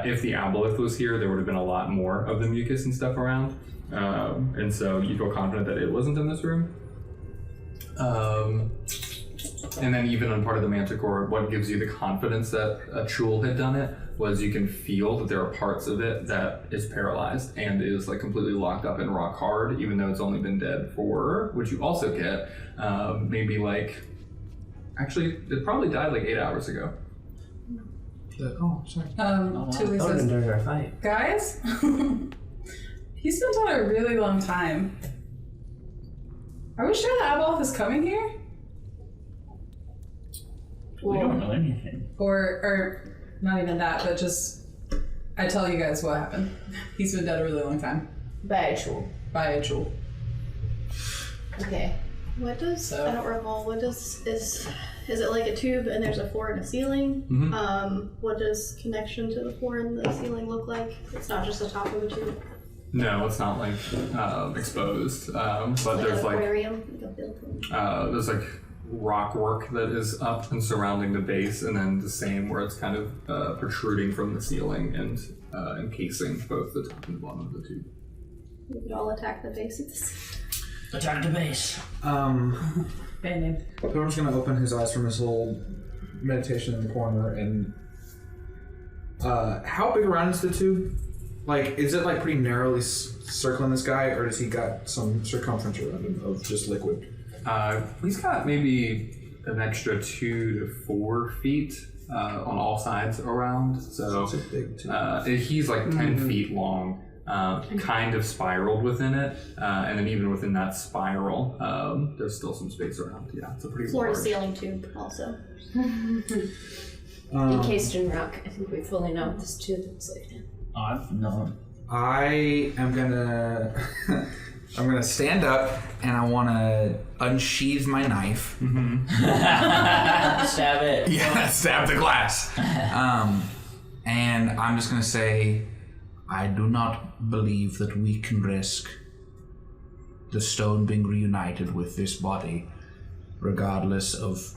if the aboleth was here, there would have been a lot more of the mucus and stuff around. And so you feel confident that it wasn't in this room. And then even on part of the manticore, what gives you the confidence that a Chul had done it was you can feel that there are parts of it that is paralyzed and is like completely locked up and rock hard, even though it's only been dead for, which you also get, maybe like, actually, it probably died like 8 hours ago. Oh, sorry. Tuli That would have been says, during our fight. guys, he's been on a really long time. Are we sure that Abeloth is coming here? We don't know anything. Or not even that, but just, I tell you guys what happened. He's been dead a really long time. By a Chul. By a Chul. Okay. What does, So- I don't recall, what does, is it like a tube and there's a floor and a ceiling? What does connection to the floor and the ceiling look like? It's not just the top of a tube. No, it's not like exposed, but Like there's an like aquarium, like a built-in. there's like rock work that is up and surrounding the base, and then the same where it's kind of protruding from the ceiling and encasing both the top and the bottom of the tube. We could all attack the base at this. Attack the base. Band name. Pilgrim's gonna open his eyes from his little meditation in the corner and how big around is the tube? Like, is it like pretty narrowly circling this guy, or does he got some circumference around him of just liquid? He's got maybe an extra 2 to 4 feet on all sides around, so It's a big tube. he's like 10 feet long, kind of spiraled within it, and then even within that spiral, there's still some space around. Yeah, it's a pretty Floor to large. ceiling tube also. Encased in rock. I think we fully know what this tube looks like now. I've known. I am gonna I'm gonna stand up and I wanna unsheath my knife. Stab it. Yeah, stab the glass. And I'm just gonna say, I do not believe that we can risk the stone being reunited with this body, regardless of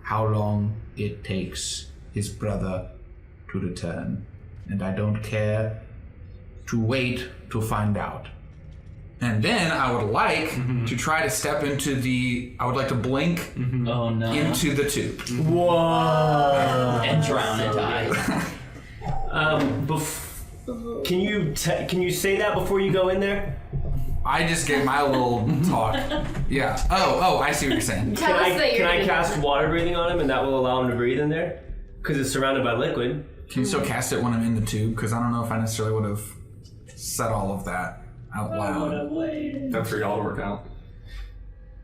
how long it takes his brother to return. And I don't care to wait to find out. And then I would like to try to step into I would like to blink Oh no. into the tube. Whoa! And drown and die. Can you say that before you go in there? I just gave my little talk. Yeah. Oh, I see what you're saying. Tell us that you're Can I gonna- cast water breathing on him and that will allow him to breathe in there? Because it's surrounded by liquid. Can you still cast it when I'm in the tube? Because I don't know if I necessarily would have said all of that out loud. That's for y'all to work out.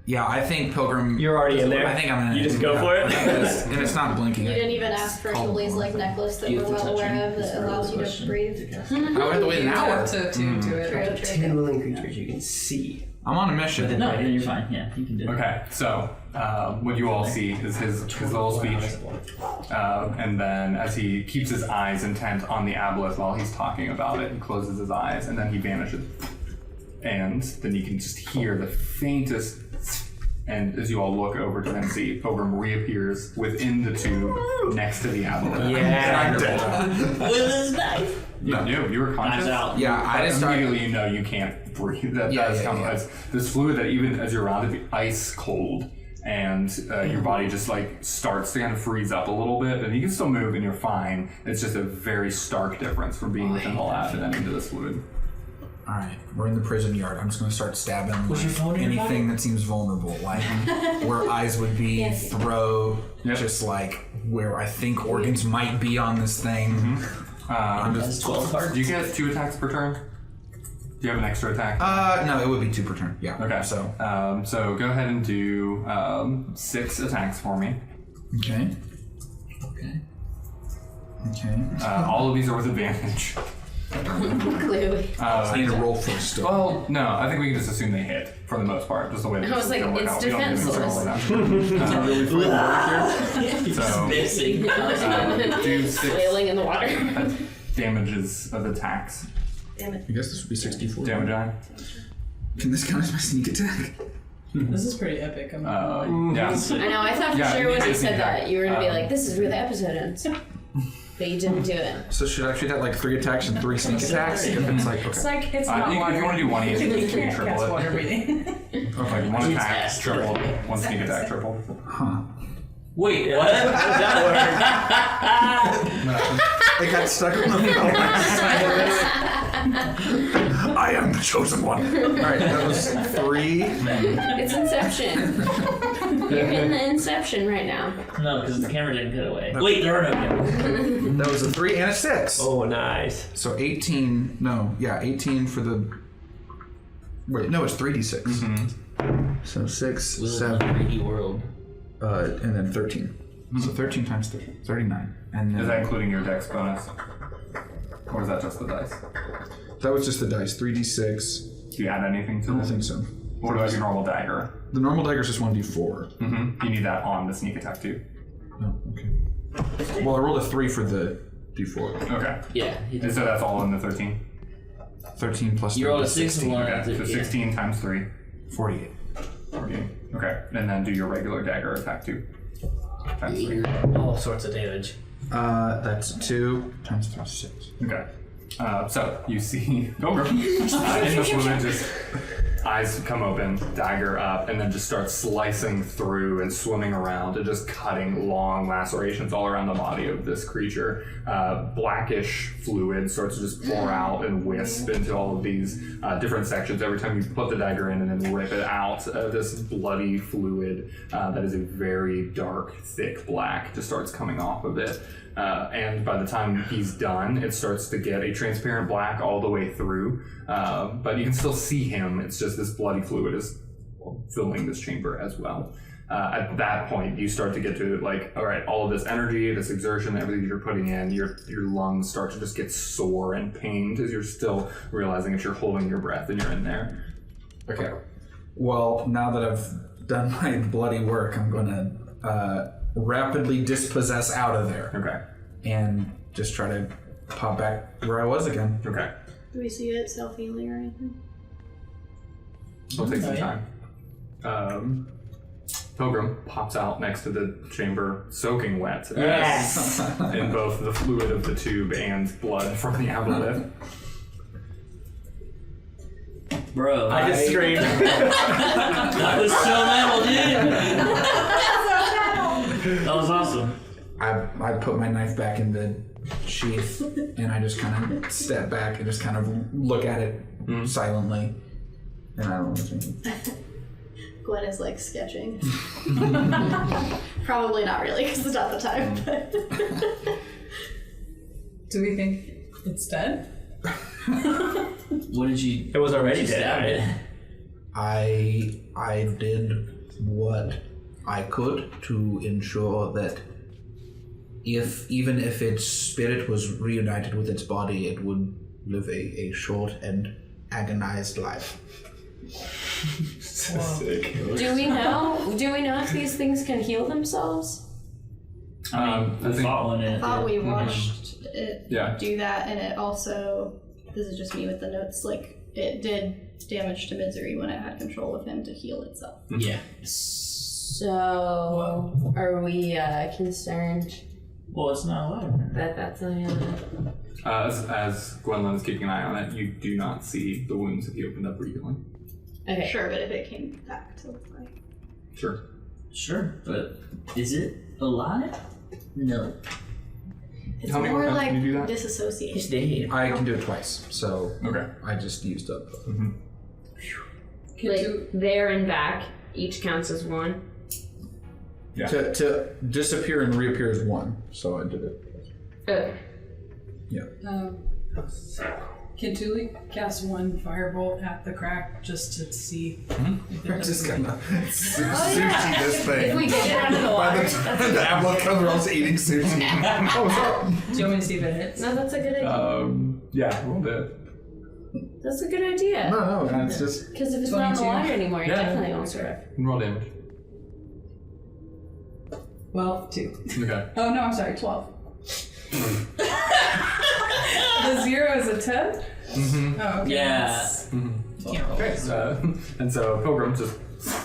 Yeah, I think Pilgrim. You're already in there? I think I'm gonna. You just go for it? And it's not blinking. You didn't even ask for Julie's like necklace that You we're have to well touch aware him. of that allows you to breathe. I would have to wait an You hour. have to attune to it. 10 willing creatures you can see. I'm on a mission. No, you're fine. Yeah, you can do it. Okay, so what you all see is his little speech, and then as he keeps his eyes intent on the aboleth while he's talking about it, he closes his eyes, and then he vanishes. And then you can just hear the faintest, and as you all look over to then see, Pilgrim reappears within the tube next to the aboleth. Yeah. With his knife. No, you were conscious. Knives out. Yeah, I just started. Immediately you know you can't breathe. That's Yeah. It's this fluid that even as you're around it, be ice cold, and your body just like starts to kind of freeze up a little bit, and you can still move and you're fine. It's just a very stark difference from being within the lab and then into this fluid. All right, we're in the prison yard. I'm just gonna start stabbing Was your phone in your anything that seems vulnerable, like where eyes would be, Yes. throat, Yep. just like where I think organs might be on this thing. I'm That's just. 12 cards. Do you get 2 attacks per turn? Do you have an extra attack? No, it would be 2 per turn. Yeah. Okay. So. So go ahead and do 6 attacks for me. Okay. All of these are with advantage. Clearly. I need to roll first. Still. Well, no, I think we can just assume they hit for the most part, just the way that I was this is like, gonna work it's out. We don't need to defenseless. roll that. So Missing. do 6 Flailing in the water. damages of attacks. Damn it. I guess this would be 64. Damage on. Can this count as my sneak attack? This is pretty epic. I'm not gonna lie. Yeah. I know, I thought for Yeah, sure it when you needs to said be that, back. you were gonna be like, this is where the episode ends. But you didn't do it. So should I treat that like 3 attacks and 3 sneak attacks? If it's like It's okay. like, it's not If water. you want to do one each, You you can can't triple cast it. water breathing. Okay. One attack, Yes. triple. One sneak attack, triple. Huh. Wait, what? How does that work? I got stuck on the I am the chosen one. Alright, that was 3. It's Inception. You're in the Inception right now. No, because the camera didn't cut away. Wait, there are no cameras. That was a 3 and a 6. Oh, nice. So 18. No, yeah, 18 for the. Wait, no, it's 3d6. So 6, We live in 7, a 3D world. and then 13. So 13 times 3, 39. And then Is that including your dex bonus? Or is that just the dice? that was just the dice. 3d6. Do you add anything to I don't this? think so. What about your normal dagger? The normal dagger is just 1d4. You need that on the sneak attack too. Oh, okay. Well, I rolled a 3 for the d4. Okay. Yeah. He And did. so that's all in the 13? 13 plus You 3 rolled a is 6 and 16. one. Okay, so 16 times 3. 48. 48. Okay, and then do your regular dagger attack too. Times 3. All sorts of damage. That's 2 times 3 is 6. Okay. So you see Pilgrim in the fluid, just eyes come open, dagger up, and then just starts slicing through and swimming around and just cutting long lacerations all around the body of this creature. Blackish fluid starts to just pour out and wisp into all of these different sections every time you put the dagger in and then rip it out. This bloody fluid that is a very dark, thick black just starts coming off of it. And by the time he's done, it starts to get a transparent black all the way through. But you can still see him. It's just this bloody fluid is filling this chamber as well. At that point, you start to get to like, all right, all of this energy, this exertion, everything you're putting in, your lungs start to just get sore and pained as you're still realizing that you're holding your breath and you're in there. Okay. Well, now that I've done my bloody work, I'm going to rapidly dispossess out of there. Okay. And just try to pop back where I was again. Okay. Do we see it self-healing or anything? It'll take some time. Pilgrim pops out next to the chamber, soaking wet Yes. in both the fluid of the tube and blood from the aboleth. Bro, I just screamed. that was so metal, dude. That was awesome. I put my knife back in the sheath and I just kind of step back and just kind of look at it silently. And I don't know what's thinking. Gwen is like sketching. Probably not really, because it's not the time. But Do we think it's dead? What did you? It was already Did you dead. stab it? I did what I could to ensure that even if its spirit was reunited with its body, it would live a short and agonized life. Sick. Do we know if these things can heal themselves? I thought one in I it. thought we watched it Yeah. do that, and it also, this is just me with the notes, like, it did damage to Misery when it had control of him to heal itself. Yeah. So, are we concerned Well, it's not allowed. that that's As Gwendolyn is keeping an eye on it, you do not see the wounds that he opened up re-healing. okay? Sure, but if it came back to life. Sure. Sure, but is it alive? No. It's How many more more times like can you do that? It's disassociation. dead. I can do it twice, so Okay. I just used up. Like there and back, each counts as one. Yeah. To disappear and reappear is one, so I did it. Can Tuli cast one firebolt at the crack just to see? If it Just doesn't- gonna sushi this thing. If we get it out of the By water. the time the Avalon comes, we're also eating sushi. Oh, what's up? Do you want me to see if it hits? No, that's a good idea. Yeah, we'll do it. That's a good idea. No, it's just Because if it's not in the 22. water anymore, it Yeah. definitely won't survive. Roll damage. Well, 2. Okay. Oh no, I'm sorry, 12. The 0 is a 10? Mm-hmm. Oh, okay. Yeah. that's- Mm-hmm. Can't roll. Okay. And so Pilgrim just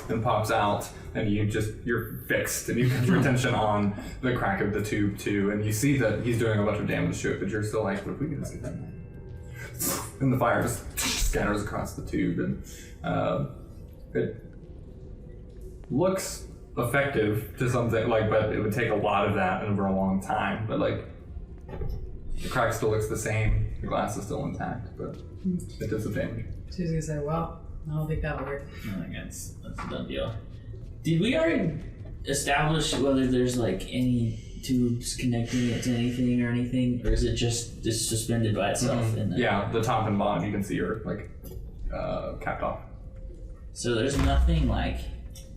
then pops out, and you're fixed, and you get your attention on the crack of the tube too, and you see that he's doing a bunch of damage to it, but you're still like, what if we can see that? And the fire just scatters across the tube, and it looks effective to something like, but it would take a lot of that over a long time. But like, the crack still looks the same. The glass is still intact, but it does the damage. She was gonna say, well, I don't think that'll work. I think that's a done deal. Did we already establish whether there's like any tubes connecting it to anything or anything, or is it just suspended by itself? In the... Yeah, the top and bottom you can see are like capped off. So there's nothing like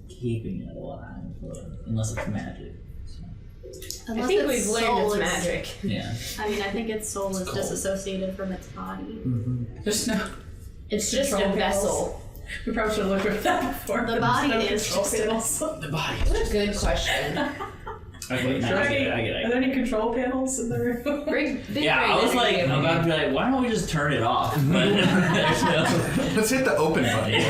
keeping it alive, unless it's magic. So, Unless I think its we've soul learned it's is- magic. yeah. I mean, I think its soul is disassociated from its body. There's no. It's just a Control vessel. We probably should have looked at that before. The but body there's no is control just panels. The body. What a good question. Okay, no, I get it. Are there any control panels in the room? Big Yeah, I was like, I'm about to be like, why don't we just turn it off? But there's no. let's hit the open button.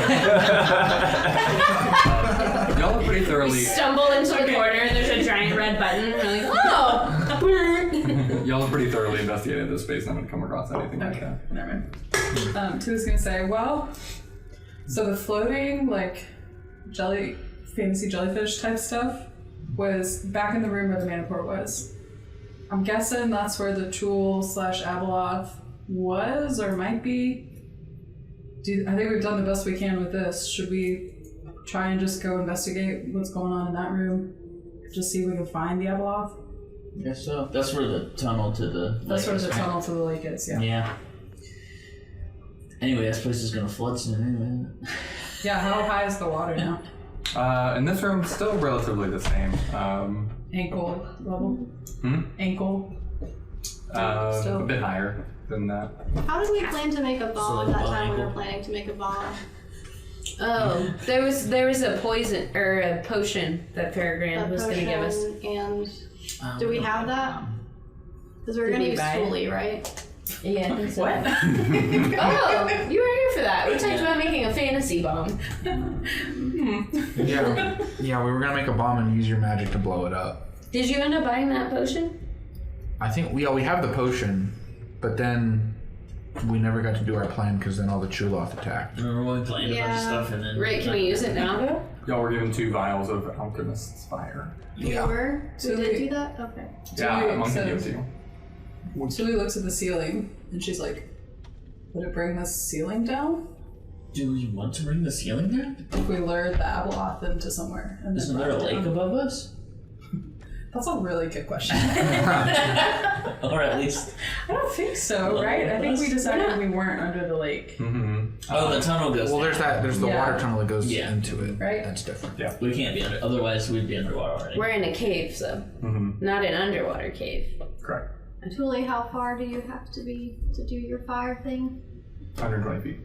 Y'all are pretty thoroughly. stumble into the corner and there's a giant red button. And we're like, oh! Y'all have pretty thoroughly investigated this space. I'm gonna come across anything like Okay, that. never mind. Tua's gonna say, well, so the floating, like, fantasy jellyfish type stuff was back in the room where the Manticore was. I'm guessing that's where the Chul/Abeloth was, or might be. I think we've done the best we can with this. Should we try and just go investigate what's going on in that room? Just see if we can find the Abeloth? I guess so. That's where the tunnel to the. That's where lake the is, right? tunnel to the lake is, yeah. Yeah. Anyway, this place is gonna flood soon anyway. Yeah, how high is the water now? In this room, still relatively the same. Ankle level? Ankle? A bit higher than that. How did we plan to make a bomb like that time we were ankle. planning to make a bomb? Oh, there was a poison or a potion that Peregrine was going to give us. And do we have that? Because we were Did going to we use buy it? Tully, right? Yeah, I think so. What? Oh, you were here for that. We talked about making a fantasy bomb. Yeah, we were gonna make a bomb and use your magic to blow it up. Did you end up buying that potion? I think we have the potion, but then we never got to do our plan because then all the Chuloth attacked. Remember when we planned a bunch of Yeah. stuff and then. Right, can we use it now, though? Y'all were given 2 vials of Alchemist's Fire. We were? So we did we- do that? Okay. Yeah, Tully Monk can give it says- to you. Tully looks at the ceiling and she's like, would it bring the ceiling down? Do we want to bring the ceiling down? If we lured the Abeloth into somewhere and Isn't then there a brought it lake down? above us? That's a really good question. Or at least... I don't think so, right? I think we decided we weren't under the lake. Oh, the tunnel goes Well, there's down. there's the water tunnel that goes Yeah. into it. Right. That's different. Yeah. We can't be under... Otherwise, we'd be underwater already. We're in a cave, so not an underwater cave. Correct. Julie, how far do you have to be to do your fire thing? 120 feet.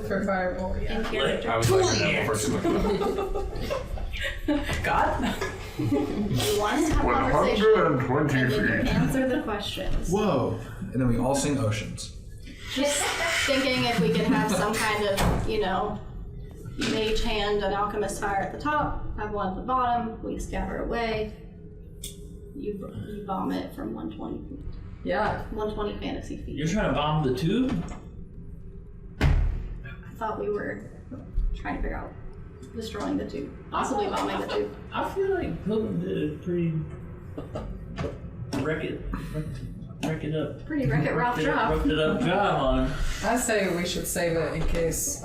For fireball, In yeah. character. I was like, that before she looked it up. God? You want us to have a conversation 120 and then feet. answer the questions. Whoa! And then we all sing Oceans. Just thinking if we could have some kind of, mage hand and alchemist fire at the top, have one at the bottom, we scatter away. You bomb it from 120 feet. Yeah. 120 fantasy feet. You're trying to bomb the tube? I thought we were trying to figure out destroying the tube. Possibly bombing the tube. I feel like Pilgrim did a pretty... Wreck it up. Pretty Wreck-It Ralph job. Roughed it up job on him. I say we should save it in case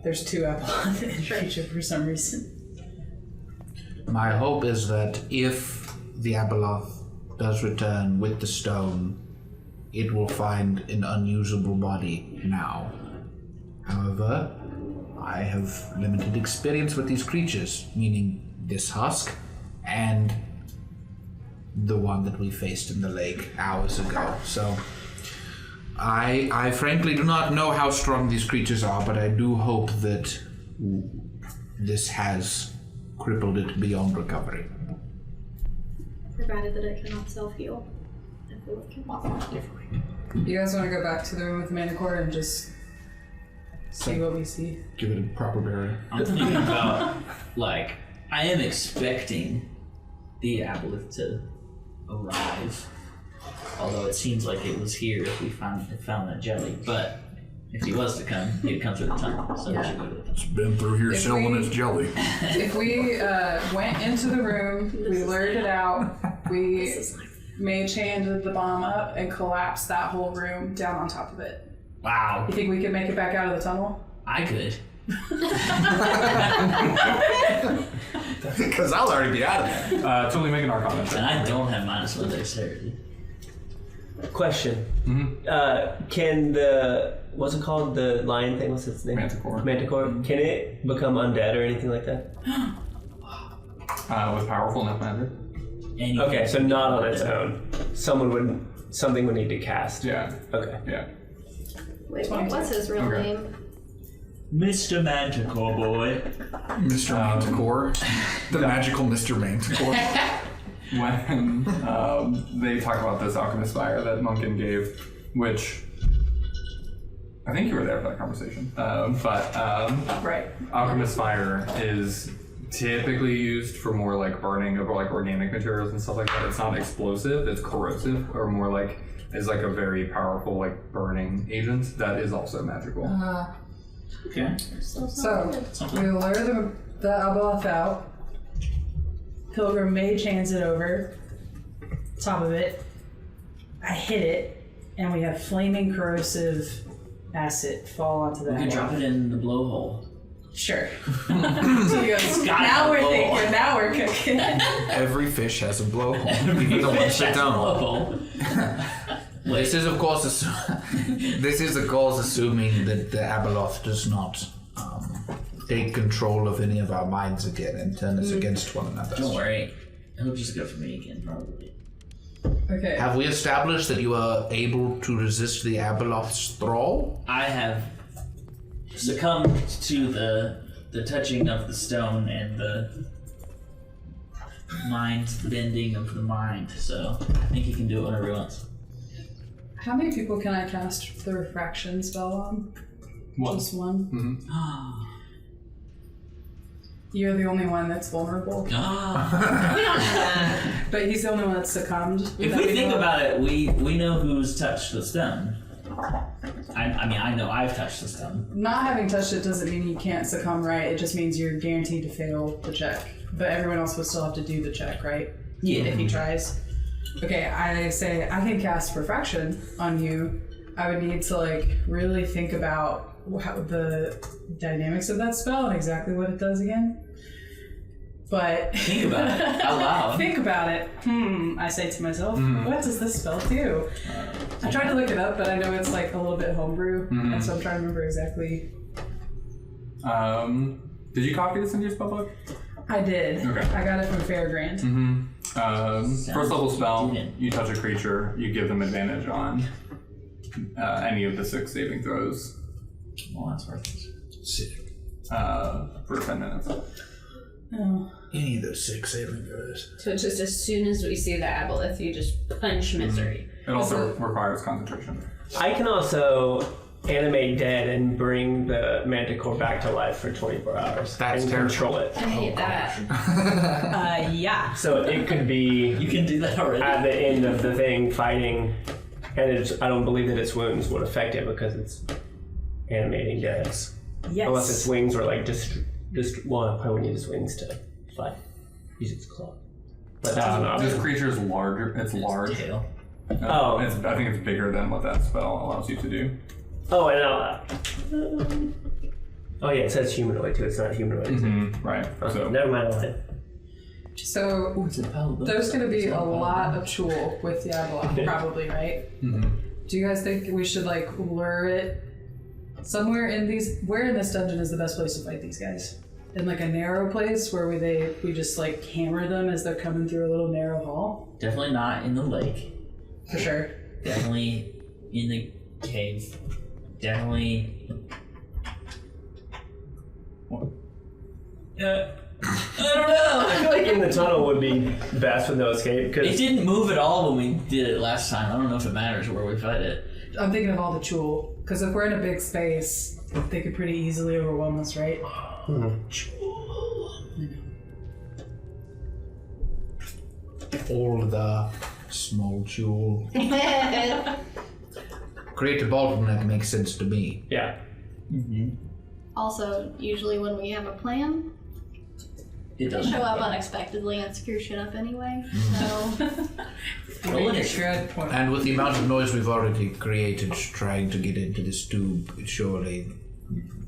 there's two Apollon in the future for some reason. My hope is that if the Abeloth does return with the stone, it will find an unusable body now. However, I have limited experience with these creatures, meaning this husk and the one that we faced in the lake hours ago. So I frankly do not know how strong these creatures are, but I do hope that this has crippled it beyond recovery. Provided that it cannot self-heal. You guys want to go back to the room with the Manticore and just see what we see? Give it a proper burial. I'm thinking about, I am expecting the Aboleth to arrive. Although it seems like it was here if we found that jelly. But if he was to come, he'd come through the tunnel. So we should go to the tunnel. It's been through here selling its jelly. If we went into the room, we lured it out, we mage handed the bomb up and collapsed that whole room down on top of it. Wow. You think we could make it back out of the tunnel? I could. Because I'll already be out of there. Totally make an Arcana check. And I don't have -1 dexterity. Question. Can the, what's it called? The lion thing? What's its name? Manticore. Manticore. Can it become undead or anything like that? With powerful enough magic. Okay, so not on its own. Something would need to cast. Yeah. Okay. Yeah. Wait, what's his real Okay. name? Mr. Manticore boy. Mr. Manticore. The magical Mr. Manticore. When they talk about this alchemist fire that Munkin gave, which I think you were there for that conversation, Right. alchemist fire is typically used for more burning of organic materials and stuff like that. It's not explosive, it's corrosive, or more is a very powerful burning agent that is also magical. Okay. So, we lure the Abeloth out. Pilgrim mage hands it over. Top of it. I hit it, and we have flaming corrosive acid fall onto that. We can drop it in the blowhole. Sure. So he goes, now we're thinking, now we're cooking. Every fish has a blowhole, even the ones that don't. This is, of course, assuming that the Abeloth does not take control of any of our minds again and turn us against one another. Don't worry. He'll just go for me again, probably. Okay. Have we established that you are able to resist the Abeloth's thrall? I have succumbed to the touching of the stone and the mind bending of the mind, so I think he can do it whenever he wants. How many people can I cast the refraction spell on? One. Just one? Mm-hmm. You're the only one that's vulnerable. We don't have that. But he's the only one that's succumbed. If we think about it, we know who's touched the stone. I know I've touched the stone. Not having touched it doesn't mean you can't succumb, right? It just means you're guaranteed to fail the check. But everyone else would still have to do the check, right? Yeah. If he tries. Okay, I say I can cast refraction on you. I would need to really think about how the dynamics of that spell and exactly what it does again. But Think about it out loud. think about it. I say to myself, what does this spell do? I tried to look it up, but I know it's like a little bit homebrew, and so I'm trying to remember exactly. Did you copy this into your spellbook? I did. Okay. I got it from Fairgrant. First level spell, you touch a creature, you give them advantage on any of the 6 saving throws. Well, that's worth it. Sick. For 10 minutes. Oh. Any of those 6 saving throws. So just as soon as we see the aboleth, you just punch misery. It also requires concentration. I can also animate dead and bring the manticore back to life for 24 hours. That's and terrible. control it. I hate that. Yeah. So it could be You can do that already. at the end of the thing fighting, and I don't believe that its wounds would affect it because it's animating dead. Yes. Unless its wings were like just well, I probably would need its wings to fly. Use its claw. But that's an This option. creature is larger. It's large. Tail. Oh. I think it's bigger than what that spell allows you to do. Oh, and oh yeah, it says humanoid too. It's not humanoid. Right. So Never mind. I lied. So Ooh, it's a paladin. there's going to be a lot of Chul with the aboleth, probably, right? Do you guys think we should like lure it somewhere in these? Where in this dungeon is the best place to fight these guys? In like a narrow place where we just like hammer them as they're coming through a little narrow hall? Definitely not in the lake. For sure. Definitely in the cave. Definitely. I don't know. I feel like in the tunnel would be best with no escape It because didn't move at all when we did it last time. I don't know if it matters where we fight it. I'm thinking of all the Chul, because if we're in a big space, they could pretty easily overwhelm us, right? All the small jewel. Create a bottleneck makes sense to me. yeah. Also, usually when we have a plan, It they doesn't. show up unexpectedly and screw shit up anyway. So Roll initiative. Good point. And with the amount of noise we've already created trying to get into this tube, surely,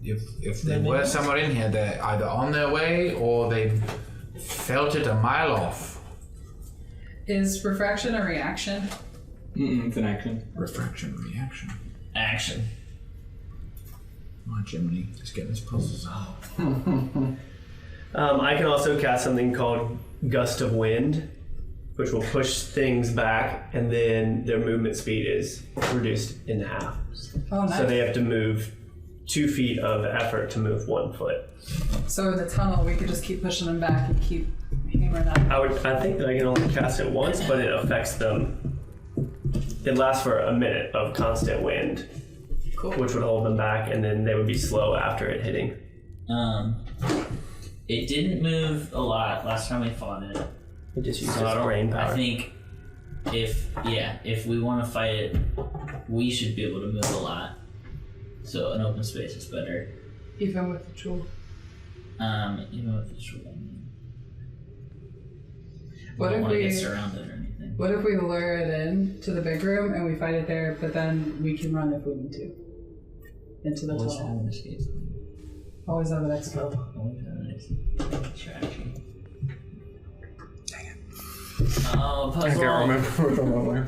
if they were somewhere in here, they're either on their way or they felt it a mile off. Is refraction a reaction? it's an action. Refraction reaction. Action. My Jiminy, just getting this puzzles out. I can also cast something called Gust of Wind, which will push things back, and then their movement speed is reduced in half. Oh, nice. So they have to move 2 feet of effort to move 1 foot. So in the tunnel, we could just keep pushing them back and keep hammering them. I think that I can only cast it once, but it affects them. It lasts for a minute of constant wind, which would hold them back, and then they would be slow after it hitting. It didn't move a lot last time we fought it. It just uses So brain power. I think if we want to fight it, we should be able to move a lot. So an open space is better. Even with the Chul. Even with the short one. What don't if want to we- get surrounded or anything. What if we lure it in to the big room and we fight it there, but then we can run if we need to? Into the Always tunnel. have an escape. Always have an expo. Always have an escape strategy. Oh, puzzle. I can't remember what the one were.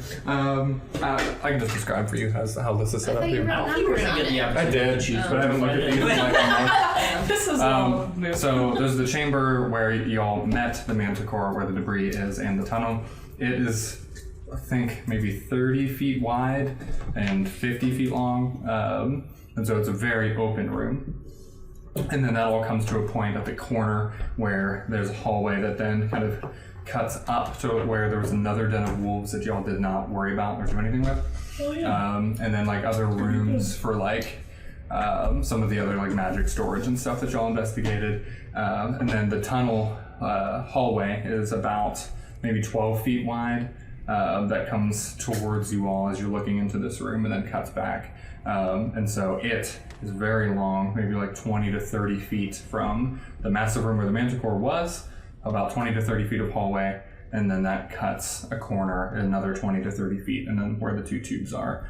I can just describe for you how this is set up thought you here. wrote I don't think we're gonna get the I opportunity did, to choose. but I haven't looked at these in like a month. This is all So there's the chamber where you all met the manticore, where the debris is, and the tunnel. It is, I think, maybe 30 feet wide and 50 feet long, and so it's a very open room. And then that all comes to a point at the corner where there's a hallway that then kind of cuts up to where there was another den of wolves that y'all did not worry about or do anything with. Oh, yeah. And then like other rooms for like some of the other like magic storage and stuff that y'all investigated. And then the tunnel hallway is about maybe 12 feet wide that comes towards you all as you're looking into this room and then cuts back. And so it is very long, maybe like 20 to 30 feet from the massive room where the manticore was, about 20 to 30 feet of hallway, and then that cuts a corner another 20 to 30 feet, and then where the 2 tubes are.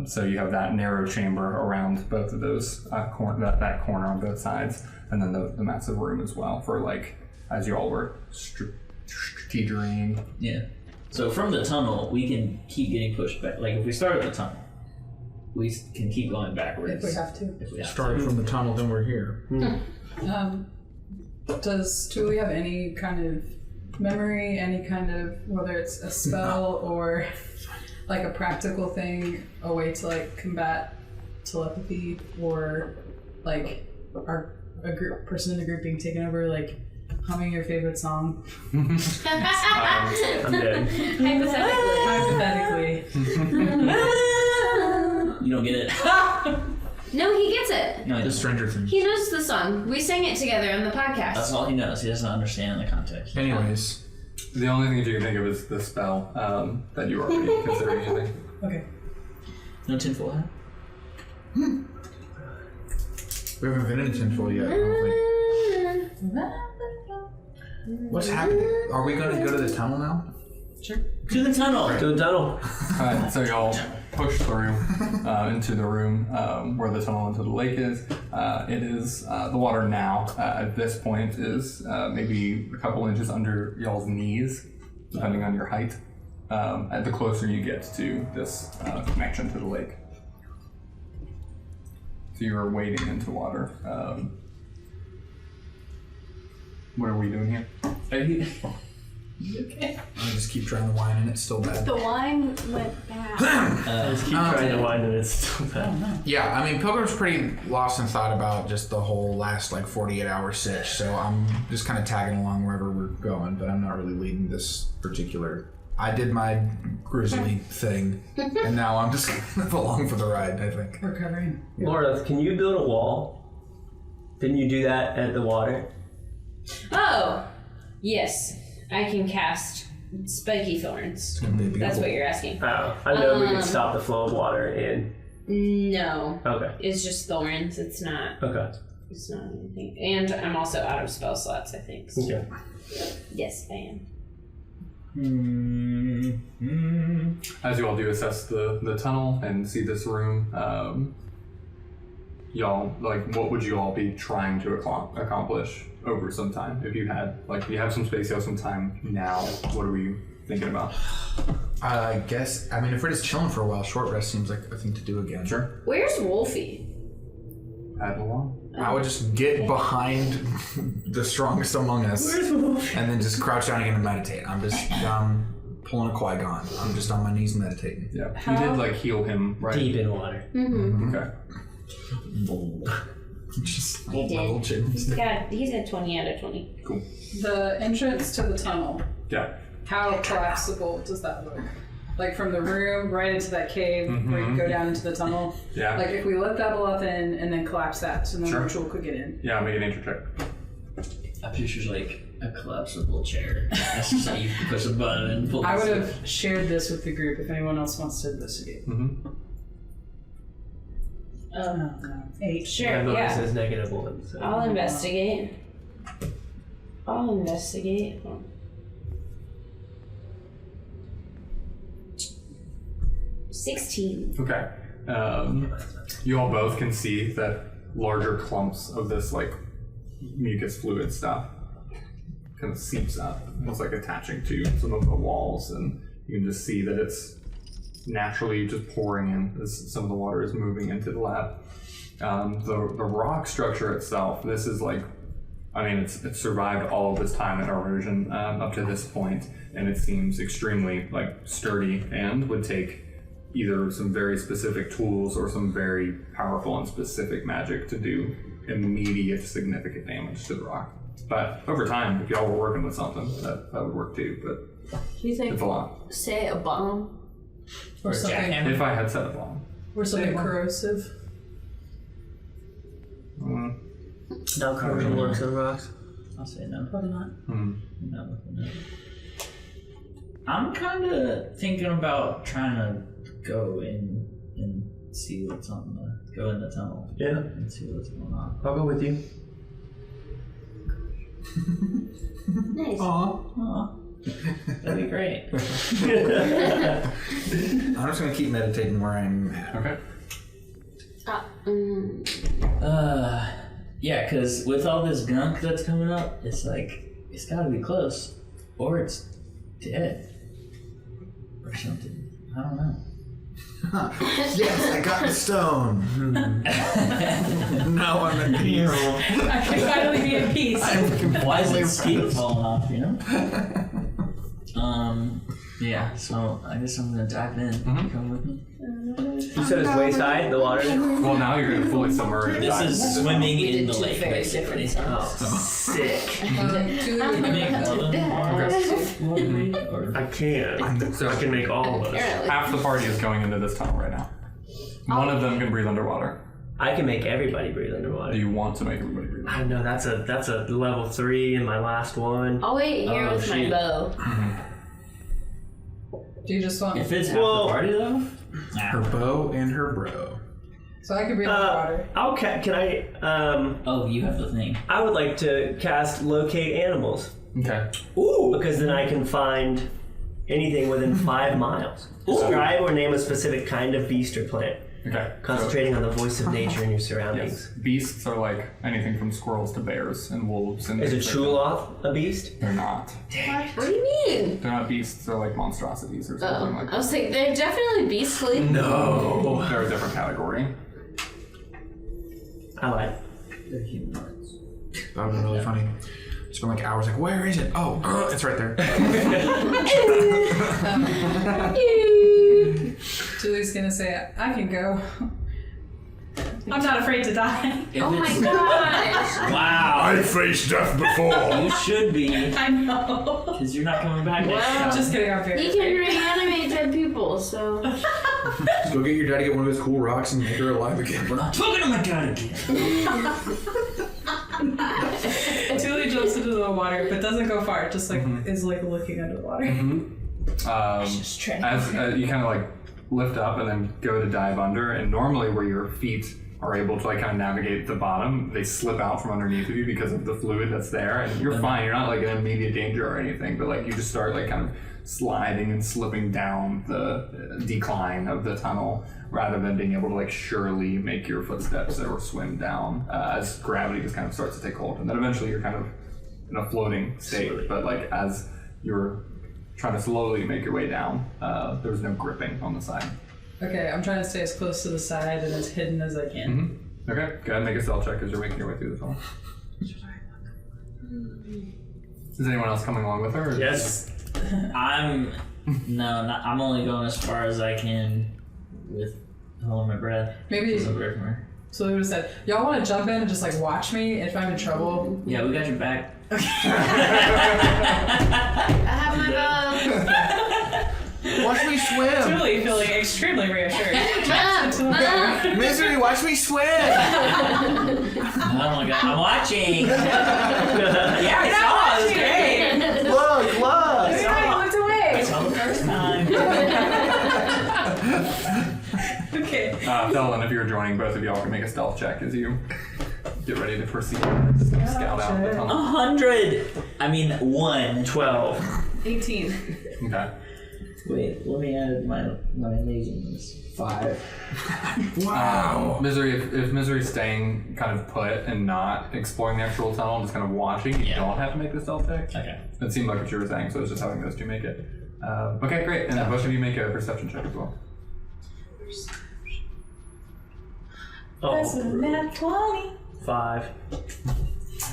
So you have that narrow chamber around both of those that corner on both sides, and then the massive room as well for like as you all were strategizing. Yeah. So from the tunnel, we can keep getting pushed back. Like if we start at the tunnel, we can keep going backwards. If we have to. If we have Started from the tunnel, then we're here. Does Tuli have any kind of memory, any kind of, whether it's a spell or like a practical thing, a way to like combat telepathy, or like a group person in the group being taken over, like humming your favorite song? I'm dead. Hypothetically. You don't get it. No, he gets it. No, he The doesn't. Stranger Things. He knows the song. We sang it together on the podcast. That's all he knows. He doesn't understand the context. Anyways, The only thing that you can think of is the spell that you were already considering using. Okay. No tinfoil hat? we haven't been in tinfoil yet. I don't think. What's happening? Are we going to go to the tunnel now? Sure. To the tunnel! To the tunnel. Alright, so y'all push through into the room where the tunnel into the lake is. It is, the water now at this point is maybe a couple inches under y'all's knees, depending on your height, the closer you get to this connection to the lake. So you're wading into water. What are we doing here? Are you... I just keep trying the wine and it's still bad. The wine went bad. I just keep trying to wind and it's still bad. Yeah, I mean, Pilgrim's pretty lost in thought about just the whole last 48-hour sitch, so I'm just kind of tagging along wherever we're going, but I'm not really leading this particular. I did my grizzly thing, and now I'm just along for the ride, I think. Recovering. Laura, can you build a wall? Didn't you do that at the water? Oh, yes. I can cast spiky thorns. That's what you're asking. Oh, I know we can stop the flow of water and... No. Okay. It's just thorns. It's not. Okay. It's not anything. And I'm also out of spell slots, I think. So. Okay. Yes, I am. As you all do assess the tunnel and see this room, y'all, what would you all be trying to accomplish over some time? If you had, you have some space, you have some time now, what are we thinking about? I guess, I mean, if we're just chilling for a while, short rest seems like a thing to do again. Sure. Where's Wolfie? Add along. I would just get behind the strongest among us and then just crouch down again and meditate. I'm just pulling a Qui-Gon. I'm just on my knees meditating. Yeah. You did heal him, right? Deep in water. Mm-hmm. Okay. Just He did. little chin. He's at 20 out of 20. Cool. The entrance to the tunnel. Yeah. How collapsible does that look? Like from the room right into that cave where you go down into the tunnel? Yeah. Like if we let that blow in and then collapse that so no Sure. ritual could get in. Yeah, make an nature check. I picture a collapsible chair. That's just how you push a button and pull I it. would have shared this with the group if anyone else wants to investigate. Mm-hmm. No. 8. Sure, My bonus yeah. is -1. So. I'll investigate. Oh. 16. Okay. You all both can see that larger clumps of this mucus fluid stuff kind of seeps up. It's attaching to some of the walls, and you can just see that it's naturally just pouring in as some of the water is moving into the lab. The rock structure itself, this is it's survived all of this time in erosion up to this point, and it seems extremely sturdy and would take either some very specific tools or some very powerful and specific magic to do immediate significant damage to the rock. But over time, if y'all were working with something, that would work too, but Do you think, it's a lot. say a bomb? Or something, If I had set it long. or something corrosive. No corrosion works on rocks. I'll say no. Probably not. Not with the no. I'm kind of thinking about trying to go in and see what's on go in the tunnel. Yeah. And see what's going on. I'll go with you. Nice. Aw. That'd be great. I'm just going to keep meditating where I'm at. Okay. Yeah, because with all this gunk that's coming up, it's It's gotta be close. Or it's dead. Or something. I don't know. Yes, I got the stone. Now I'm a hero. I can finally be in peace. Why is it skin falling off, you know? Yeah, so I guess I'm gonna dive in. Come with me. You said it's waist high, the water? Well, now you're gonna fully submerge. This is swimming We in did the two lake, very basically. different Oh, Sick. I can't. So I can make all of us. Apparently. half the party is going into this tunnel right now. One of them can breathe underwater. I can make everybody breathe Do underwater. you want to make everybody breathe? I know that's a level 3 in my last one. I'll wait here Oh, with my shoot. bow. Do you just want? If it's half Well- the party though, Her bow and her bro. So I can breathe underwater. Can I? oh, you have the thing. I would like to cast locate animals Okay. because then I can find anything within 5 miles. Describe or name a specific kind of beast or plant, Okay. concentrating on the voice of nature in your Yes. surroundings. Beasts are like anything from squirrels to bears and wolves and Is a things like that. chuloth a beast? They're not. What do you mean? They're not beasts. They're like monstrosities or something like I that. was like, they're definitely beastly. No. They're a different category. I lied. They're humanoids. That would be really funny. Spend like hours like, where is it? Oh, it's right there. Julie's gonna say, I can go. I'm not afraid to die. Oh my gosh. Wow. I faced death before. You should be, I know. because you're not coming back next Wow. time. Just kidding, I'm very He can reanimate dead people, so. Just go get your dad to get one of those cool rocks and make her alive again. We're not talking to my dad again. Julie jumps into the water, but doesn't go far. Just like is like looking under the water. Just trying to. As you kind of like lift up and then go to dive under, and normally where your feet are able to like kind of navigate the bottom, they slip out from underneath of you because of the fluid that's there, and you're fine. You're not like in immediate danger or anything, but like you just start like kind of sliding and slipping down the decline of the tunnel rather than being able to like surely make your footsteps or swim down as gravity just kind of starts to take hold, and then eventually you're kind of in a floating state. But like as you're trying to slowly make your way down, there's no gripping on the side. Okay, I'm trying to stay as close to the side and as hidden as I can. Okay, go ahead and make a stealth check as you're making your way through the tunnel. Is anyone else coming along with her? Or Yes. I'm only going as far as I can with holding my breath. Maybe So away from her. so we would have said, y'all want to jump in and just like watch me if I'm in trouble. Yeah, we got your back. I have my bow. Watch me swim. Julie feeling extremely reassured. Misery, watch me swim. Oh my god, I'm watching. Yeah, I saw. It was great. Look. I looked away. I saw the first time. Okay. Felon, if you're joining, both of y'all can make a stealth check as you get ready to proceed and scout out the tunnel. 100. I mean 1. 12. 18. Okay. Wait, let me add my amazingness. 5. Wow. Misery, if Misery's staying kind of put and not exploring the actual tunnel, just kind of watching, you don't have to make the stealth check. Okay. That seemed like what you were saying, so it's just having those two make it. Okay, great. And both of you make a perception check as well. That's a Oh, nat 20. 5.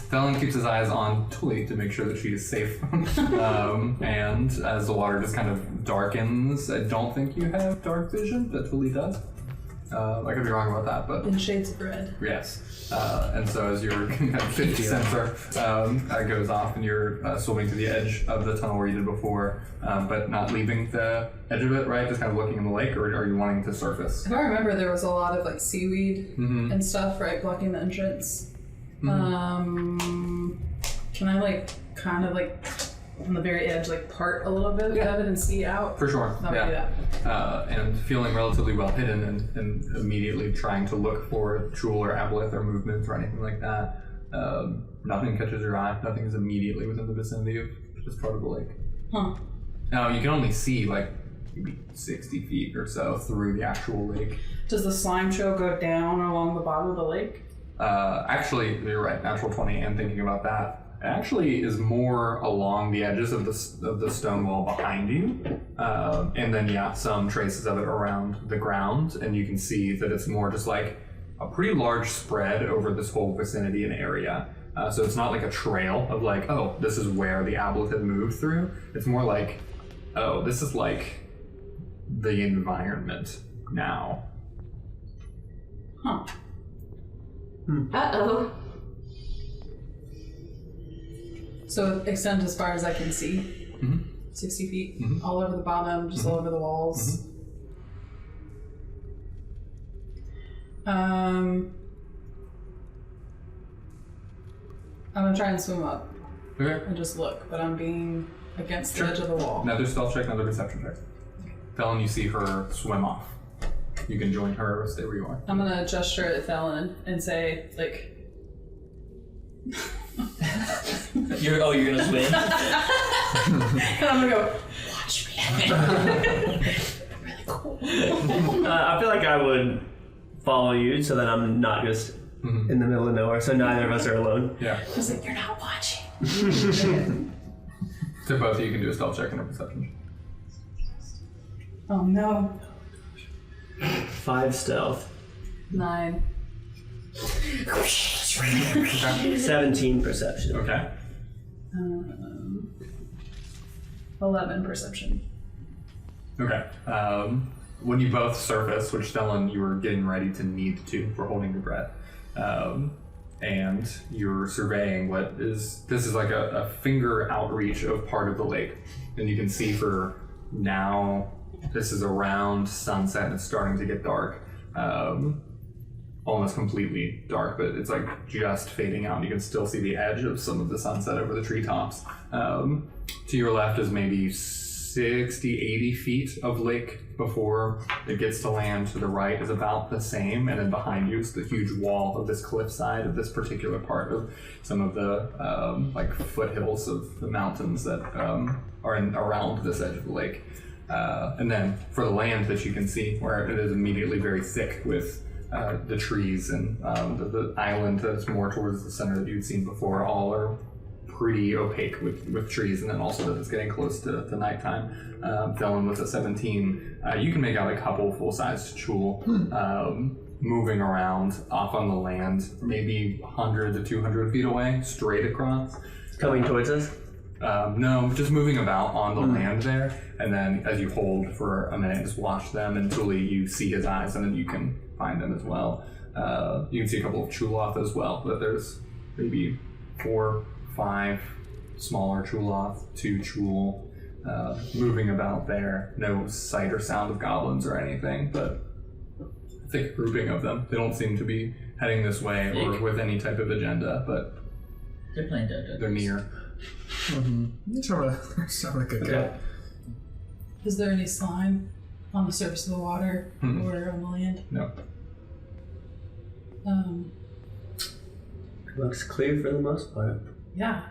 Felon keeps his eyes on Tully to make sure that she is safe. And as the water just kind of darkens, I don't think you have dark vision, but Tully does. I could be wrong about that, but In shades of red. yes. And so as your fifth sensor goes off and you're swimming to the edge of the tunnel where you did before, but not leaving the edge of it, right? Just kind of looking in the lake, or are you wanting to surface? If I remember, there was a lot of like seaweed and stuff, right, blocking the entrance. Can I like kind of like on the very edge, like part a little bit of it and see out? For sure, I'll do yeah. that. And feeling relatively well hidden and immediately trying to look for Jewel or Aboleth or movements or anything like that. Nothing catches your eye. Nothing is immediately within the vicinity of this part of the lake. Huh. Now, you can only see like maybe 60 feet or so through the actual lake. Does the slime trail go down along the bottom of the lake? Actually, you're right, natural 20, and thinking about that. actually is more along the edges of the stone wall behind you. And then, some traces of it around the ground. And you can see that it's more just like a pretty large spread over this whole vicinity and area. So it's not like a trail of like, oh, this is where the aboleth had moved through. It's more like, oh, this is like the environment now. Huh. Uh-oh. So it extends as far as I can see. 60 feet. All over the bottom, just all over the walls. I'm gonna try and swim up. Okay. And just look, but I'm being against the edge of the wall. Another stealth check, another perception check. Felon, you see her swim off. You can join her or stay where you are. I'm gonna gesture at Felon and say, like... You're gonna swim? And I'm gonna go, watch me. Really cool. I feel like I would follow you so that I'm not just in the middle of nowhere, so neither of us are alone. Yeah. Just like, you're not watching. So both of you can do a stealth check and a perception. Oh no. 5 stealth. 9. 17 perception. Okay. 11 perception. Okay. When you both surface, which Stellan, you were getting ready to need to for holding your breath, and you're surveying this is like a finger outreach of part of the lake. And you can see for now, this is around sunset and it's starting to get dark. Almost completely dark, but it's like just fading out. You can still see the edge of some of the sunset over the treetops. To your left is maybe 60, 80 feet of lake before it gets to land. To the right is about the same, and then behind you is the huge wall of this cliffside of this particular part of some of the like foothills of the mountains that are around this edge of the lake. And then for the land that you can see, where it is immediately very thick with the trees and the island that's more towards the center that you'd seen before, all are pretty opaque with trees, and then also that it's getting close to nighttime. Felon with a 17, you can make out a couple full-sized chul moving around off on the land, maybe 100 to 200 feet away, straight across. Coming towards us? No, just moving about on the land there, and then as you hold for a minute, just watch them until you see his eyes, and then you can find them as well. You can see a couple of chuloth as well, but there's maybe 4, 5 smaller chuloth, 2 chul, moving about there. No sight or sound of goblins or anything, but a thick grouping of them. They don't seem to be heading this way or with any type of agenda, but They're playing Dodo. they're near. Sound like a good. Is there any slime on the surface of the water or on the land? No. Looks clear for the most part. Yeah.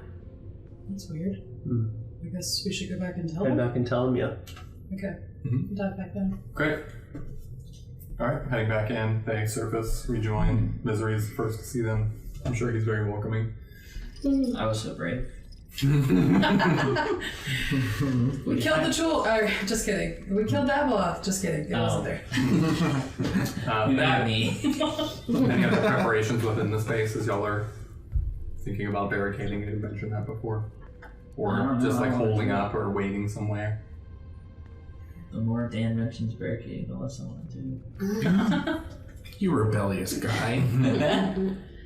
That's weird. I guess we should go back and tell Head them. back and tell him, yeah. Okay. Dive back then. Great. Alright, heading back in, they surface, rejoin. Misery's the first to see them. I'm sure he's very welcoming. I was so brave. We killed the jewel. Just kidding. We killed Abeloth. Just kidding. It wasn't there. Not me. Any other preparations within the space as y'all are thinking about barricading? You mentioned that before. Or just like holding up or waiting somewhere. The more Dan mentions barricading, the less I want to do. You rebellious guy.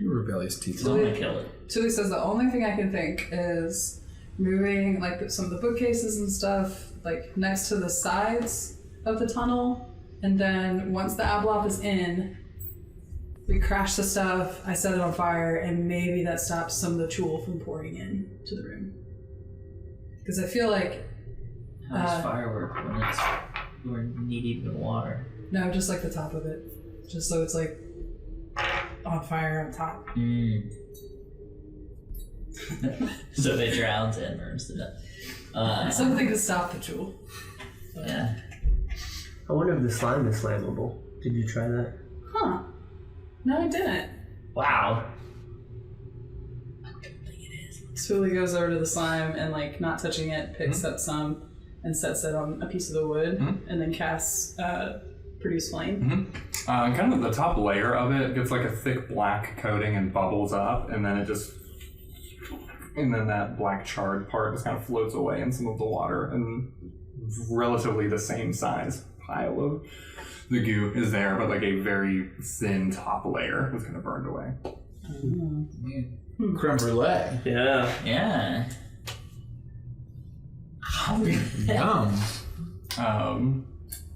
You rebellious teacher. I'm gonna kill it. Tuli says the only thing I can think is moving like some of the bookcases and stuff like next to the sides of the tunnel, and then once the Abeloth is in, we crash the stuff, I set it on fire, and maybe that stops some of the chul from pouring in to the room. Because I feel like How does fire work when we're knee deep in water? no, just like the top of it, just so it's like on fire on top. So they drowns and burns to death. Something to stop the chul. Yeah. I wonder if the slime is flammable. Did you try that? Huh? No, I didn't. Wow. I don't think it is. Spoolie goes over to the slime and, like, not touching it, picks up some and sets it on a piece of the wood, and then casts Produce Flame. Kind of the top layer of it gets like a thick black coating and bubbles up, and then that black charred part just kind of floats away in some of the water, and relatively the same size pile of the goo is there, but like a very thin top layer was kind of burned away. Creme brulee. Yeah. Yeah. Yum.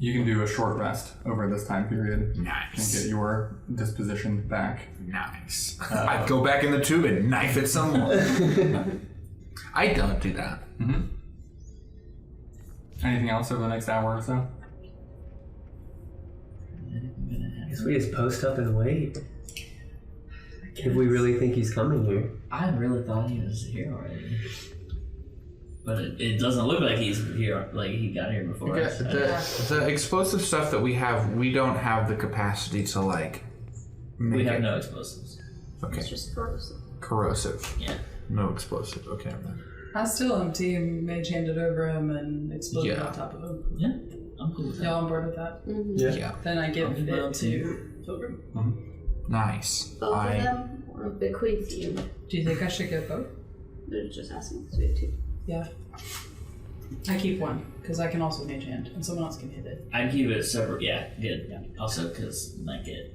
You can do a short rest over this time period. Nice. And get your disposition back. Nice. I'd go back in the tube and knife it some more. I don't do that. Anything else over the next hour or so? I guess we just post up and wait. If we really think he's coming here. I really thought he was here already. But it doesn't look like he's here, like he got here before us. The explosive stuff that we have, we don't have the capacity to like make We have it. no explosives. Okay. It's just corrosive. Corrosive. Yeah. No explosive. Okay. I still am team mage handed over him and exploded Yeah. on top of him. Yeah, I'm cool with that. Y'all on board with that? Yeah. Then I give Okay, well, it to Pilgrim. Nice. Both of them? Or bequeath you. Do you think I should get both? They're just asking because we have two. Yeah. I keep one, because I can also mage hand, and someone else can hit it. I'd keep it separate. Yeah, good. Yeah. Also, because like it.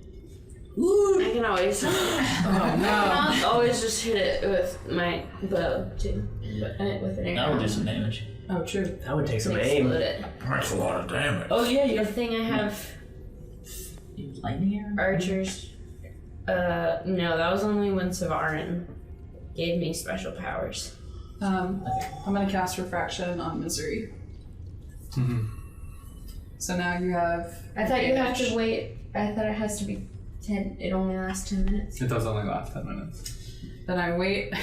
I can always Oh always just hit it with my bow too. With an arrow. That would do some damage. no. Oh, true. That would take some And aim. explode it. That's a lot of damage. Oh yeah, The you're thing I have lightning arrow. archers. No, that was only when Savarin gave me special powers. I'm gonna cast Refraction on Misery. So now you have. I thought you have advantage. to wait. I thought it has to be 10. It only lasts 10 minutes. It does only last 10 minutes. Then I wait. I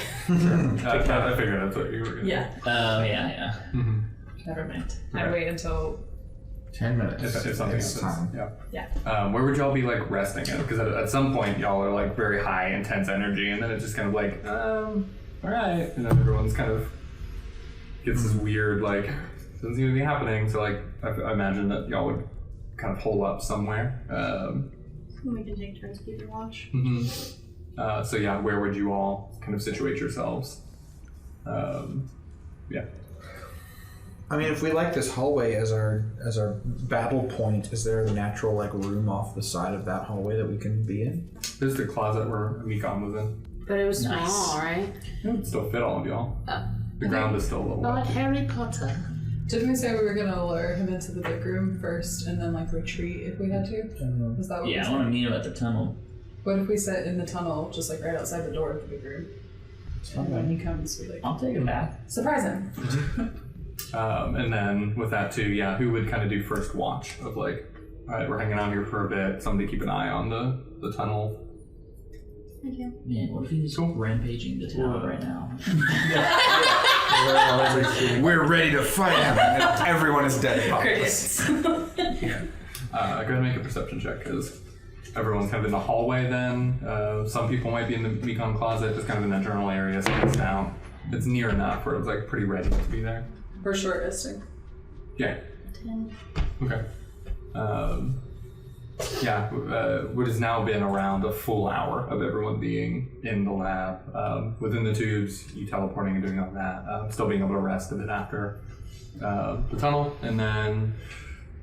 figured that's what you were going to do. Yeah. Oh yeah. Never mind. Right. I wait until. 10 minutes. If something It's happens. time. Yeah. Where would y'all be like resting at? Because at some point y'all are like very high, intense energy, and then it's just kind of like, all right, and then everyone's kind of gets this weird like doesn't seem to be happening. So like I imagine that y'all would kind of hole up somewhere. We can take turns keeping watch. So yeah, where would you all kind of situate yourselves? Yeah. I mean, if we like this hallway as our battle point, is there a natural like room off the side of that hallway that we can be in? There's the closet where Mikon was in. But it was Nice. small, right? It would still fit all of y'all. The ground is still a little Not up. Harry Potter. Didn't we say we were gonna lure him into the big room first and then like retreat if we had to? Is that what we Yeah, I said? want to meet him at the tunnel. What if we sit in the tunnel, just like right outside the door of the big room? And when he comes, we like I'll take him back. surprise him. And then with that too, yeah, who would kind of do first watch of like, all right, we're hanging out here for a bit. Somebody keep an eye on the tunnel. Thank you. Man, what if he's rampaging the town right now? We're ready to fight him, and everyone is dead. Crickets. Go ahead and make a perception check because everyone's kind of in the hallway. Then some people might be in the Mikon closet, just kind of in that general area. So it's down. It's near enough where it's like pretty ready to be there. We're short resting. Yeah. 10. Okay. What has now been around a full hour of everyone being in the lab, within the tubes, you teleporting and doing all that, still being able to rest a bit after the tunnel, and then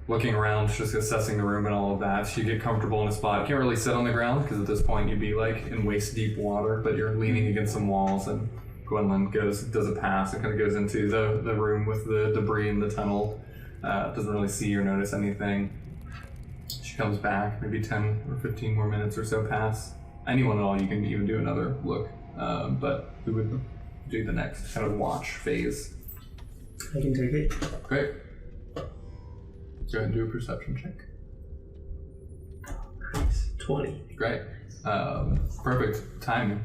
looking around, just assessing the room and all of that. You get comfortable in a spot. You can't really sit on the ground because at this point you'd be like in waist deep water, but you're leaning against some walls, and Gwendolyn does a pass and kind of goes into the room with the debris in the tunnel. Doesn't really see or notice anything. She comes back, maybe 10 or 15 more minutes or so pass. Anyone at all, you can even do another look. But who would do the next kind of watch phase? I can take it. Great. Go ahead and do a perception check. Nice. 20. Great. Perfect timing.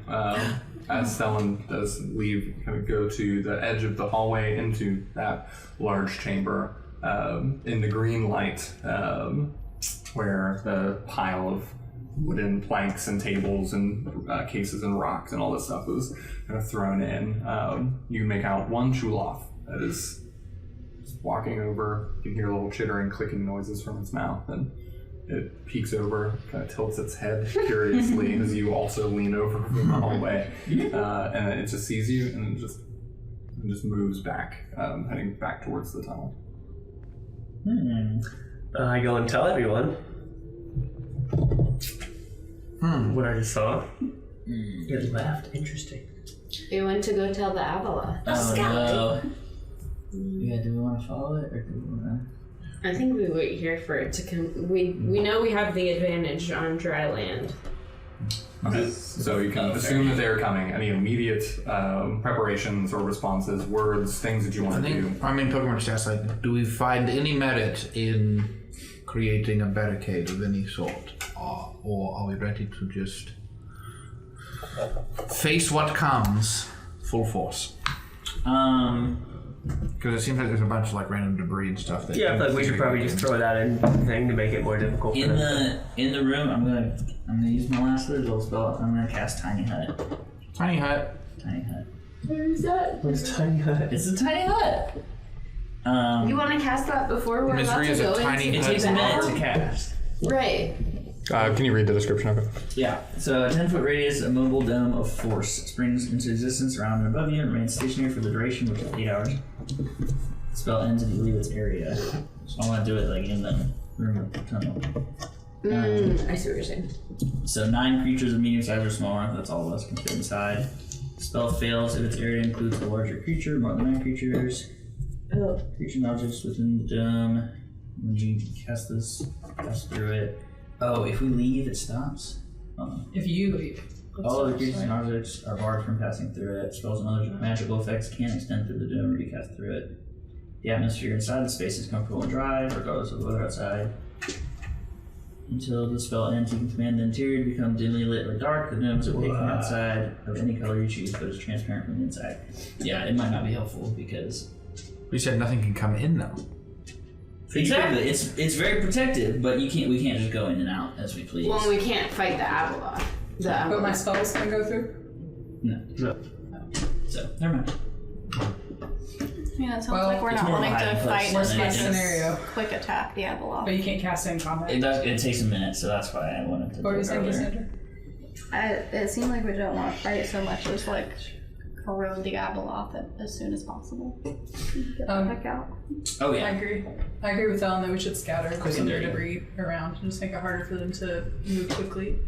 As Stellan does leave, kind of go to the edge of the hallway into that large chamber in the green light, where the pile of wooden planks and tables and cases and rocks and all this stuff was kind of thrown in. You make out one Chuloth that is just walking over. You can hear little chittering, clicking noises from its mouth, and it peeks over, kind of tilts its head curiously as you also lean over from the hallway, and it just sees you and just moves back, heading back towards the tunnel. I go and tell everyone what I just saw. It left. Interesting. We went to go tell the Avila. Oh no. Yeah, do we want to follow it or do we want to? I think we wait here for it to come. We know we have the advantage on dry land. Okay. So you can assume that they are coming. Any immediate preparations or responses, words, things that you want to do? Pilgrim just asked, like, do we find any merit in creating a barricade of any sort? Or are we ready to just face what comes full force? Because it seems like there's a bunch of like random debris and stuff. That Yeah, but we should probably just throw that in thing to make it more difficult. In the room, I'm gonna use my last little spell. I'm gonna cast Tiny Hut. Tiny hut. Tiny Hut. Where is that? What's Tiny Hut? It's a tiny hut. You want to cast that before we're Misery about to is a go tiny into It hut. takes a minute to cast. Right. Can you read the description of it? Yeah. So a 10-foot radius, a mobile dome of force springs into existence around and above you and remains stationary for the duration, which is 8 hours. The spell ends if you leave its area. So I want to do it like in the room of the tunnel. I see what you're saying. So 9 creatures of medium size or smaller, that's all of us, can fit inside. Spell fails if its area includes a larger creature, more than 9 creatures. Creature and objects within the dome. When you cast this, pass through it. Oh, if we leave, it stops? If you leave. All other creatures and objects are barred from passing through it. Spells and other magical effects can't extend through the dome or be cast through it. The atmosphere inside the space is comfortable and dry, regardless of the weather outside. Until the spell ends, you can command the interior to become dimly lit or dark. The dome is opaque from outside, of any color you choose, but is transparent from the inside. Yeah, it might not be helpful because... We said nothing can come in though. Exactly, it's very protective, but we can't just go in and out as we please. Well, we can't fight the Avila. But my spells can go through? No. So, never mind. Yeah, it sounds Well, like we're it's not more of a wanting to hiding fight place Worst than case it is. scenario. quick attack the Avalon. But you can't cast it in combat. It takes a minute, so that's why I wanted to What were you saying, earlier. It Cassandra? seemed like we don't want to fight so much as like corrode the Abeloth as soon as possible. Get the heck out. Oh I yeah. agree. I agree with Ellen that we should scatter Quick some and of the dirty. debris around and just make it harder for them to move quickly.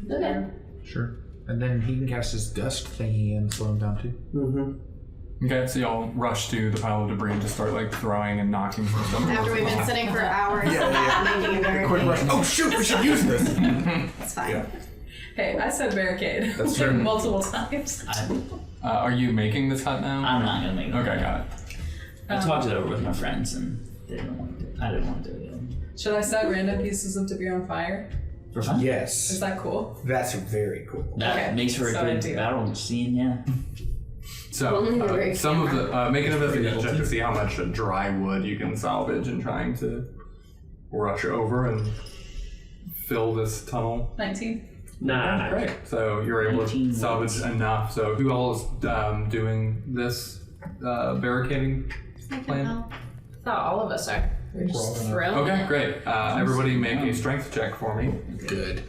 Okay. Sure. And then he can cast his gust thingy and slow him down too. Mm-hmm. Okay, so y'all rush to the pile of debris and just start like throwing and knocking some stuff. After we've been sitting for hours making a Quick rush. barricade. Oh shoot! We should use this. It's fine. Yeah. Hey, I said barricade. That's true. Multiple times. Are you making this hut now? I'm not gonna make it. Okay, got it. I talked it over with my friends and they didn't want to do it. I didn't want to do it. Should I set random pieces of debris on fire? For fun? Is Yes. that cool? That's very cool. That Okay, makes for a so I good do. battle scene, yeah. So, Very some of the make an investigation Very check to see how much dry wood you can salvage in trying to rush over and fill this tunnel. 19. Nah. Great. So you're able to 18 salvage wood. enough. So who all is doing this barricading plan? I thought all of us are. We're just throwing. Okay, great. Everybody make a strength check for me. Good.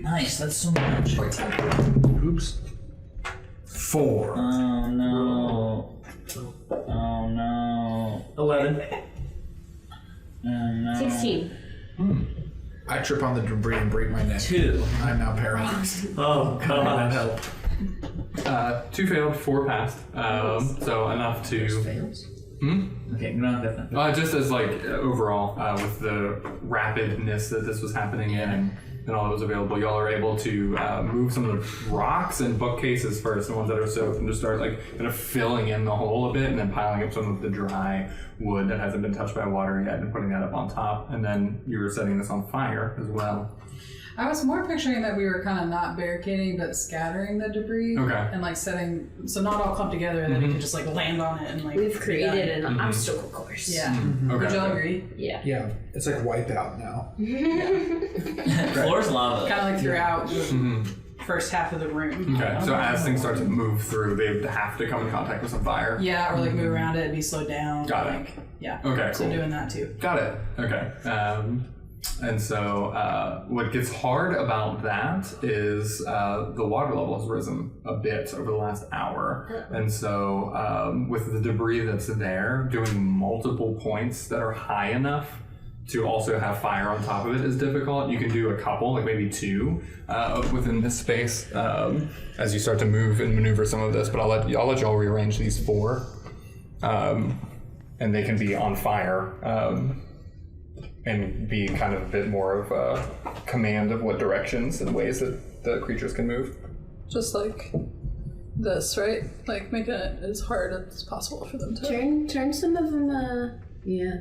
Nice, that's so much. Oops. 4. Oh no. Oh no. 11. Oh no. 16. I trip on the debris and break my neck. 2. I'm now paralyzed. Oh, That God. help. 2 failed, 4 passed. So enough to. Fails? Hmm? Okay, no, definitely. Just as like overall, with the rapidness that this was happening in and all that was available, y'all are able to move some of the rocks and bookcases first, the ones that are soaked, and just start like kind of filling in the hole a bit, and then piling up some of the dry wood that hasn't been touched by water yet, and putting that up on top. And then you were setting this on fire as well. I was more picturing that we were kind of not barricading, but scattering the debris. Okay. And like setting, so not all clumped together, and then we could just like land on it and like. We've created an obstacle course. Yeah. Okay. Would y'all agree? Yeah. Yeah, it's like Wipeout now. Floor's lava. Kind of like throughout the first half of the room. Okay, so as things start to move through, they have to come in contact with some fire. Yeah, or like move around it and be slowed down. Got it. Like, yeah. Okay, So cool. doing that too. Got it. Okay. And so what gets hard about that is the water level has risen a bit over the last hour. And so with the debris that's there, doing multiple points that are high enough to also have fire on top of it is difficult. You can do a couple, like maybe two, within this space as you start to move and maneuver some of this. But I'll let y'all rearrange these 4, and they can be on fire and be kind of a bit more of a command of what directions and ways that the creatures can move. Just like this, right? Like making it as hard as possible for them to. Turn some of them. Yeah.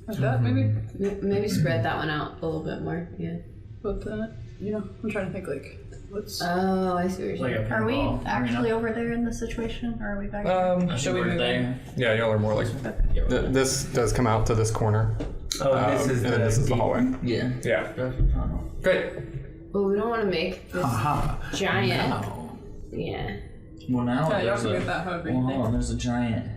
Like that, maybe. Maybe spread that one out a little bit more. Yeah. But I'm trying to think like what's. Oh, I see what you're Like saying. a Are we pinball actually arena. over there in the situation, or are we back? Should we We're move there. Yeah, y'all are more like... This does come out to this corner. Oh, this is and then this is the hallway. Yeah. Yeah. Oh, Great. Well, we don't want to make this giant. No. Yeah. Well, now Yeah, y'all there's can a. get that however you Well, hold think. on, there's a giant.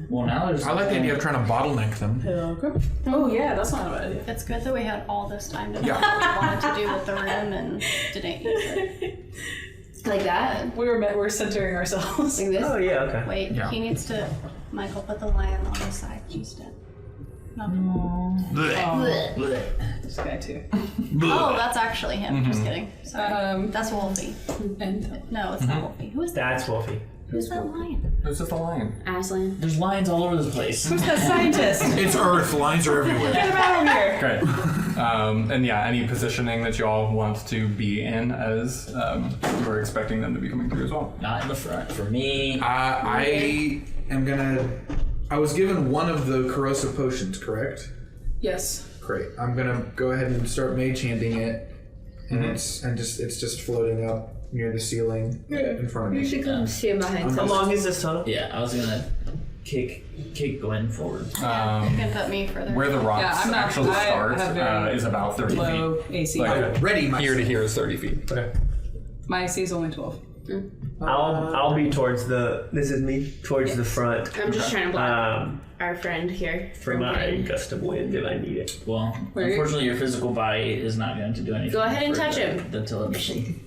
Well, now there's. I like the idea of trying to bottleneck them. Okay. Oh yeah, that's not a bad idea. It's good that we had all this time to know Yeah. what we wanted to do with the room and didn't use it. Like that? We're centering ourselves. Like this? Oh yeah, okay. Wait, Yeah. he needs to. Michael, put the lion on the side instead. No. This guy too. Oh, that's actually him. Just kidding. Sorry. That's Wolfie. And No, it's not Wolfie. Who is that? That's Wolfie. Who's that lion? Who's just a lion? Aslan. There's lions all over the place. who's that scientist? It's Earth. Lines are everywhere. Get him out of here! Great. And yeah, any positioning that y'all want to be in as you're expecting them to be coming through as well. Not in the front. For me. I am gonna. I was given one of the corrosive potions, correct? Yes. Great. I'm gonna go ahead and start mage handing it, and it's just floating up near the ceiling in front of me. You should come stand behind How us. long is this tunnel? Yeah, I was gonna kick Gwen forward. You can put me further. Where the rocks Yeah, I'm not- actually I start have very is about 30 Low feet. AC. Like, Ready, my here to here is 30 feet. Okay. My AC is only 12. I'll be towards the. This is me towards the front. I'm just trying to block Um, our friend here for from my hitting. gust of wind if I need it. Well, Where- unfortunately, your physical body is not going to do anything. Go ahead and for touch the- him. The telepathy.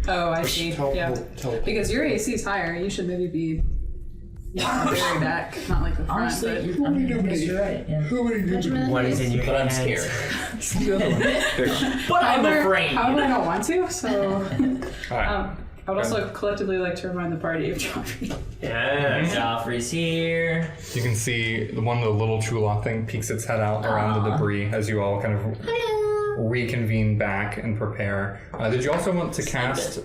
Oh, I see. Yeah. Because your AC is higher, you should maybe be very back, not like the front. Honestly, but I guess you're right. Yeah. Touch him in the What is in your But I'm hands? scared. But I'm afraid. However, I don't want to, so. Alright. I would also collectively like to remind the party of Joffrey. Yes. Joffrey's here. You can see the little Chulok thing peeks its head out around the debris as you all kind of reconvene back and prepare. Did you also want to cast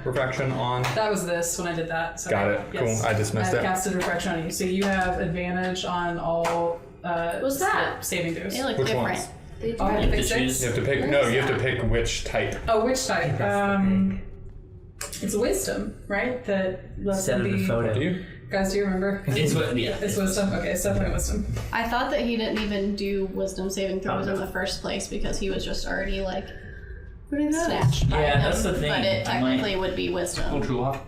Refraction on? That was this when I did that. So Got it. yes. Cool. I dismissed I it. casted Refraction on you, so you have advantage on all What's that? saving throws. They look Which different. ones? Oh, I have to You pick have to six? choose. You have to pick. No, you have to pick which type. Oh, which type? It's wisdom, right? That lets Set them of the be. photo. Do you? Guys, do you remember? It's what? Yeah. It's wisdom. Okay, it's definitely wisdom. I thought that he didn't even do wisdom saving throws in the first place because he was just already like snatched by Yeah, them. that's the thing. But it I might- technically would be wisdom. Little Chulok.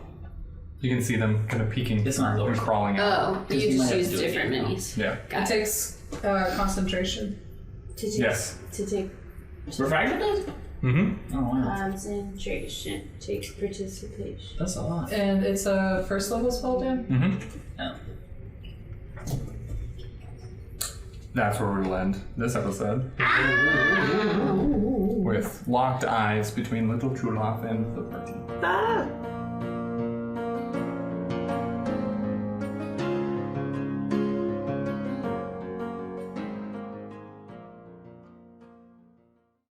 You can see them kind of peeking It's not through and lower. crawling out. Oh, Because you you might just have use to do it different again. minis. Yeah. It takes concentration. To take, Yes. To take Refraction does? Mm-hmm. Oh wow. concentration. Takes participation. That's a lot. And it's a first level spell, Dan? Mm-hmm. Oh. That's where we will end this episode. With locked eyes between Little Chulok and the party.